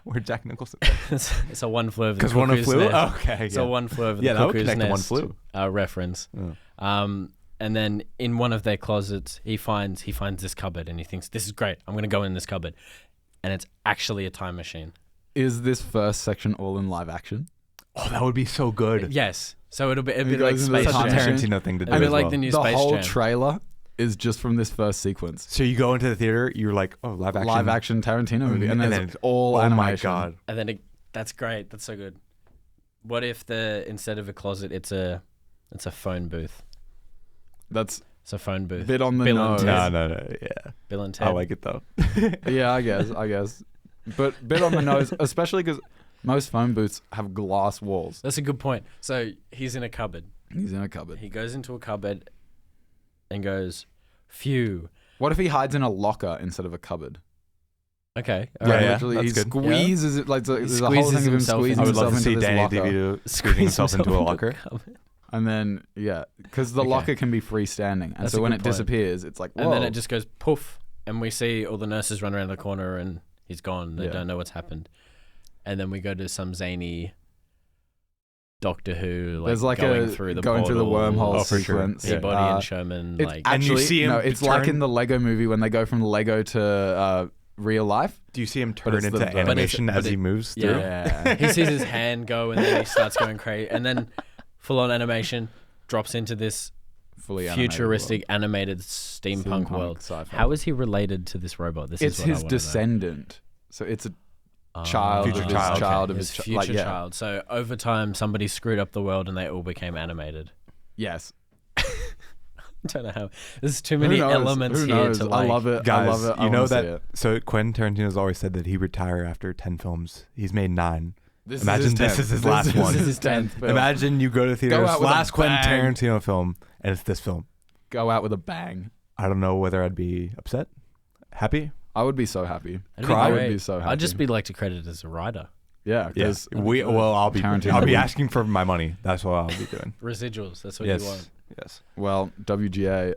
Speaker 4: Where'd Jack Nicholson?
Speaker 3: It's a One Flew Over the
Speaker 4: Because One
Speaker 3: Cuckoo's
Speaker 4: Flew?
Speaker 3: Nest.
Speaker 4: Oh, okay.
Speaker 3: It's a One Flew Over the
Speaker 4: Yeah, that would
Speaker 3: Cuckoo's
Speaker 4: connect to One
Speaker 3: Nest
Speaker 4: Flew.
Speaker 3: reference.
Speaker 4: Oh.
Speaker 3: And then in one of their closets, he finds this cupboard, and he thinks, this is great. I'm going to go in this cupboard. And it's actually a time machine.
Speaker 2: Is this first section all in live action?
Speaker 4: Oh, that would be so good.
Speaker 3: Yes. So it'd be
Speaker 2: He
Speaker 3: like
Speaker 2: goes into
Speaker 3: Space
Speaker 2: the
Speaker 4: Such a
Speaker 2: time
Speaker 3: Jam.
Speaker 2: machine.
Speaker 4: Tarantino thing to do
Speaker 3: It'd be
Speaker 4: as
Speaker 3: like
Speaker 4: well.
Speaker 3: the new
Speaker 2: The
Speaker 3: Space
Speaker 2: whole
Speaker 3: Jam.
Speaker 2: trailer is just from this first sequence.
Speaker 4: So you go into the theater, you're like, oh, live action.
Speaker 2: Live action Tarantino movie. And
Speaker 4: And
Speaker 2: then
Speaker 4: then
Speaker 2: it's all
Speaker 4: Oh
Speaker 2: animation.
Speaker 4: my God.
Speaker 3: And then that's great. That's so good. What if instead of a closet, it's a phone booth?
Speaker 2: That's
Speaker 3: It's a phone
Speaker 2: a
Speaker 3: booth.
Speaker 2: bit on the
Speaker 3: Bill and
Speaker 2: nose.
Speaker 3: Ted.
Speaker 4: No. Yeah.
Speaker 3: Bill and Ted.
Speaker 4: I like it though.
Speaker 2: Yeah, I guess. But bit on the nose, especially because most phone booths have glass walls.
Speaker 3: That's a good point. So he's in a cupboard.
Speaker 2: He's in a cupboard.
Speaker 3: He goes into a cupboard and goes, phew.
Speaker 2: What if he hides in a locker instead of a cupboard?
Speaker 3: Okay.
Speaker 4: Yeah,
Speaker 3: all right.
Speaker 4: yeah.
Speaker 2: Literally,
Speaker 4: that's
Speaker 2: he
Speaker 4: good.
Speaker 2: squeezes it like there's a whole
Speaker 3: squeezes
Speaker 2: thing of him
Speaker 3: himself
Speaker 2: squeezing
Speaker 4: I would
Speaker 2: himself
Speaker 4: love to
Speaker 2: into
Speaker 4: see
Speaker 2: this
Speaker 4: Danny
Speaker 2: locker.
Speaker 4: DeVito squeezing himself into a locker.
Speaker 3: cupboard.
Speaker 2: And then, yeah, because the
Speaker 3: Okay.
Speaker 2: locker can be freestanding. And
Speaker 3: That's
Speaker 2: so
Speaker 3: a
Speaker 2: when
Speaker 3: good
Speaker 2: it
Speaker 3: point.
Speaker 2: disappears, it's like, whoa.
Speaker 3: And then it just goes poof. And we see all the nurses run around the corner and he's gone. They
Speaker 2: Yeah.
Speaker 3: don't know what's happened. And then we go to some zany Doctor Who,
Speaker 2: There's like
Speaker 3: going through the
Speaker 2: wormhole
Speaker 4: Oh, for sure.
Speaker 2: sequence.
Speaker 3: Peabody
Speaker 2: Uh,
Speaker 3: and Sherman.
Speaker 2: It's
Speaker 3: Like,
Speaker 4: And you
Speaker 2: actually,
Speaker 4: see him
Speaker 2: no, it's like
Speaker 4: turn-
Speaker 2: in the Lego movie when they go from Lego to real life.
Speaker 4: Do you see him
Speaker 2: But
Speaker 4: turn
Speaker 2: it's
Speaker 4: into
Speaker 2: the-
Speaker 4: animation
Speaker 3: but
Speaker 4: as
Speaker 3: it-
Speaker 4: he moves through?
Speaker 2: Yeah.
Speaker 3: he sees his hand go and then he starts going crazy. And then full on animation drops into this
Speaker 2: fully animated
Speaker 3: futuristic
Speaker 2: world.
Speaker 3: animated steampunk world.
Speaker 2: Sci-fi.
Speaker 3: How is he related to this robot? This
Speaker 2: It's
Speaker 3: is what I
Speaker 2: his
Speaker 3: wanna know.
Speaker 2: descendant. So it's a child
Speaker 4: Future
Speaker 2: of his
Speaker 4: child.
Speaker 2: child of
Speaker 3: His
Speaker 2: his
Speaker 3: future
Speaker 2: like, yeah.
Speaker 3: child. So over time, somebody screwed up the world and they all became animated.
Speaker 2: Yes.
Speaker 3: I don't know how. There's too many elements
Speaker 2: Who
Speaker 3: here
Speaker 2: knows?
Speaker 3: to
Speaker 2: I
Speaker 3: like.
Speaker 2: love it.
Speaker 4: Guys,
Speaker 2: I love it. I
Speaker 4: you know
Speaker 2: wanna see
Speaker 4: that.
Speaker 2: it.
Speaker 4: So Quentin Tarantino's always said that he retire after 10 films. He's made 9.
Speaker 2: This
Speaker 4: Imagine
Speaker 2: is his
Speaker 4: this
Speaker 2: 10th.
Speaker 4: is his last one.
Speaker 2: This is his 10th film.
Speaker 4: Imagine you go to theaters,
Speaker 2: out with a
Speaker 4: last Quentin
Speaker 2: bang.
Speaker 4: Tarantino film, and it's this film.
Speaker 2: Go out with a bang.
Speaker 4: I don't know whether I'd be upset, happy.
Speaker 2: I would be so happy.
Speaker 3: It'd be
Speaker 2: I would
Speaker 3: great.
Speaker 2: be so happy.
Speaker 3: I'd just be like to credit as a writer.
Speaker 2: Yeah,
Speaker 4: Yes,
Speaker 2: because
Speaker 4: I'll be
Speaker 2: Tarantino.
Speaker 4: asking for my money. That's what I'll be doing.
Speaker 3: Residuals. That's what
Speaker 4: Yes,
Speaker 3: you want.
Speaker 4: yes.
Speaker 2: well, WGA.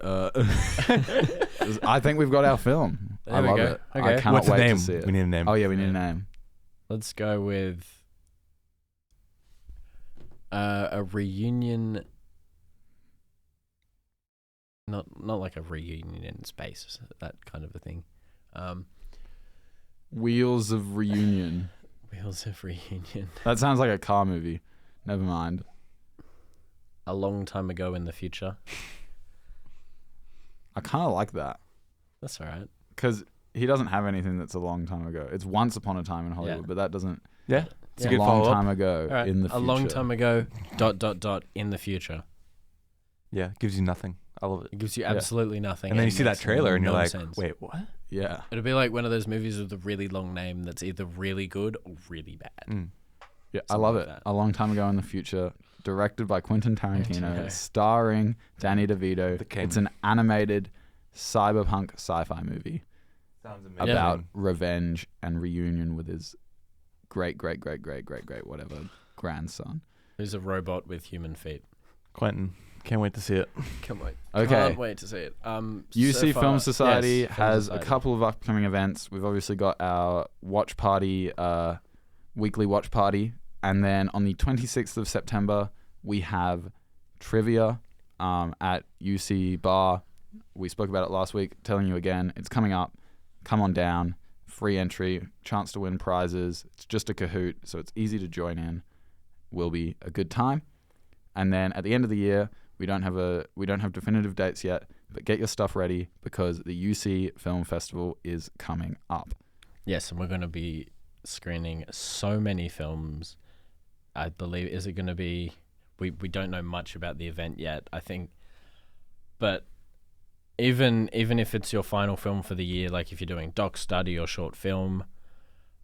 Speaker 2: I think we've got our film.
Speaker 3: There
Speaker 2: I
Speaker 3: we
Speaker 2: love
Speaker 3: go.
Speaker 2: it. I
Speaker 3: Okay.
Speaker 2: cannot
Speaker 4: What's the
Speaker 2: wait
Speaker 4: name?
Speaker 2: to see it.
Speaker 4: We need a name.
Speaker 2: Oh yeah, we need a
Speaker 3: Yeah.
Speaker 2: name.
Speaker 3: Let's go with a reunion. Not like a reunion in space, that kind of a thing.
Speaker 2: Wheels of Reunion.
Speaker 3: Wheels of Reunion.
Speaker 2: That sounds like a car movie. Never mind.
Speaker 3: A long time ago in the future.
Speaker 2: I kind of like that
Speaker 3: That's all right.
Speaker 2: because he doesn't have anything that's a long time ago. It's Once Upon a Time in Hollywood,
Speaker 3: Yeah.
Speaker 2: but that doesn't.
Speaker 4: Yeah, it's
Speaker 3: Yeah.
Speaker 4: a good
Speaker 2: long
Speaker 4: follow-up.
Speaker 2: time ago
Speaker 3: All right.
Speaker 2: in the future.
Speaker 3: A long time ago. ... in the future.
Speaker 4: Yeah, gives you nothing. I love it.
Speaker 3: It gives you
Speaker 2: Yeah.
Speaker 3: absolutely nothing.
Speaker 4: And then you
Speaker 3: it
Speaker 4: see that
Speaker 3: makes
Speaker 4: trailer and you're
Speaker 3: no
Speaker 4: like,
Speaker 3: sense.
Speaker 4: wait, what?
Speaker 2: Yeah.
Speaker 3: It'll be like one of those movies with a really long name that's either really good or really bad.
Speaker 4: Mm.
Speaker 2: Yeah, I
Speaker 3: Something
Speaker 2: love
Speaker 3: like
Speaker 2: it.
Speaker 3: that.
Speaker 2: A long time ago in the future, directed by Quentin Tarantino,
Speaker 3: Tarantino.
Speaker 2: starring Danny DeVito.
Speaker 4: The king.
Speaker 2: It's an animated cyberpunk sci-fi movie
Speaker 4: Sounds amazing.
Speaker 2: about revenge and reunion with his great whatever grandson.
Speaker 3: Who's a robot with human feet.
Speaker 4: Quentin, can't wait to see it.
Speaker 3: Can't wait.
Speaker 2: Okay.
Speaker 3: Can't wait to see it.
Speaker 2: UC
Speaker 3: so far-
Speaker 2: Film Society
Speaker 3: yes, Film
Speaker 2: has
Speaker 3: Society.
Speaker 2: a couple of upcoming events. We've obviously got our watch party, weekly watch party. And then on the 26th of September, we have trivia at UC Bar. We spoke about it last week. Telling you again, it's coming up. Come on down. Free entry, chance to win prizes. It's just a Kahoot, so it's easy to join in. Will be a good time. And then at the end of the year, we don't have definitive dates yet, but get your stuff ready because the UC Film Festival is coming up.
Speaker 3: Yes, and we're going to be screening so many films. I believe, is it going to be... We don't know much about the event yet, I think. But even if it's your final film for the year, like if you're doing doc study or short film,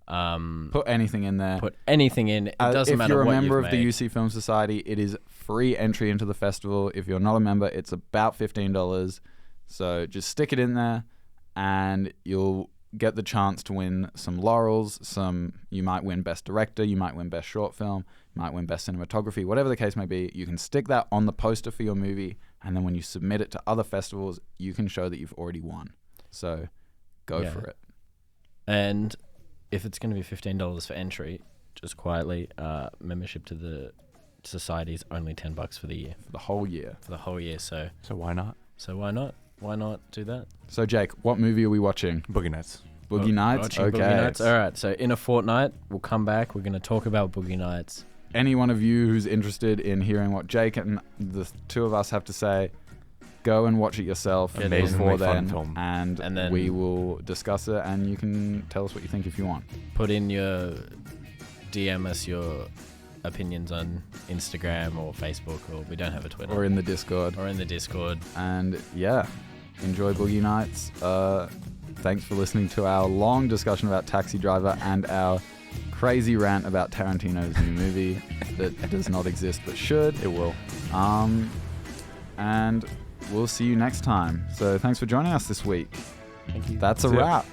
Speaker 2: Put anything in there.
Speaker 3: put anything in. It doesn't
Speaker 2: if
Speaker 3: matter
Speaker 2: you're a
Speaker 3: what
Speaker 2: member
Speaker 3: you've
Speaker 2: of the
Speaker 3: made.
Speaker 2: UC Film Society, it is free entry into the festival. If you're not a member, it's about $15. So just stick it in there and you'll get the chance to win some laurels. You might win Best Director, you might win Best Short Film, you might win Best Cinematography, whatever the case may be. You can stick that on the poster for your movie, and then when you submit it to other festivals, you can show that you've already won. So go
Speaker 3: Yeah.
Speaker 2: for it.
Speaker 3: And if it's going to be $15 for entry, just quietly, membership to the society is only $10 for the year,
Speaker 2: For the whole year.
Speaker 3: for the whole year. So
Speaker 4: why not?
Speaker 3: why not? Why not do that?
Speaker 2: So Jake, what movie are we watching?
Speaker 4: Boogie Nights.
Speaker 2: Boogie Nights?
Speaker 3: Watching
Speaker 2: Okay.
Speaker 3: Boogie Nights. All right. So in a fortnight, we'll come back. We're going to talk about Boogie Nights.
Speaker 2: Any one of you who's interested in hearing what Jake and the two of us have to say, go and watch it yourself
Speaker 4: Amazingly
Speaker 2: before
Speaker 4: fun
Speaker 2: then,
Speaker 4: film.
Speaker 2: and
Speaker 3: then-
Speaker 2: we will discuss it, and you can tell us what you think if you want.
Speaker 3: Put in your DM us your opinions on Instagram or Facebook, or we don't have a Twitter,
Speaker 2: Or in the Discord.
Speaker 3: or in the Discord.
Speaker 2: And yeah, enjoy Boogie Nights. Thanks for listening to our long discussion about Taxi Driver and our crazy rant about Tarantino's new movie that does not exist but should.
Speaker 4: It will.
Speaker 2: And we'll see you next time. So thanks for joining us this week.
Speaker 3: Thank you.
Speaker 2: That's a
Speaker 4: See ya.
Speaker 2: wrap.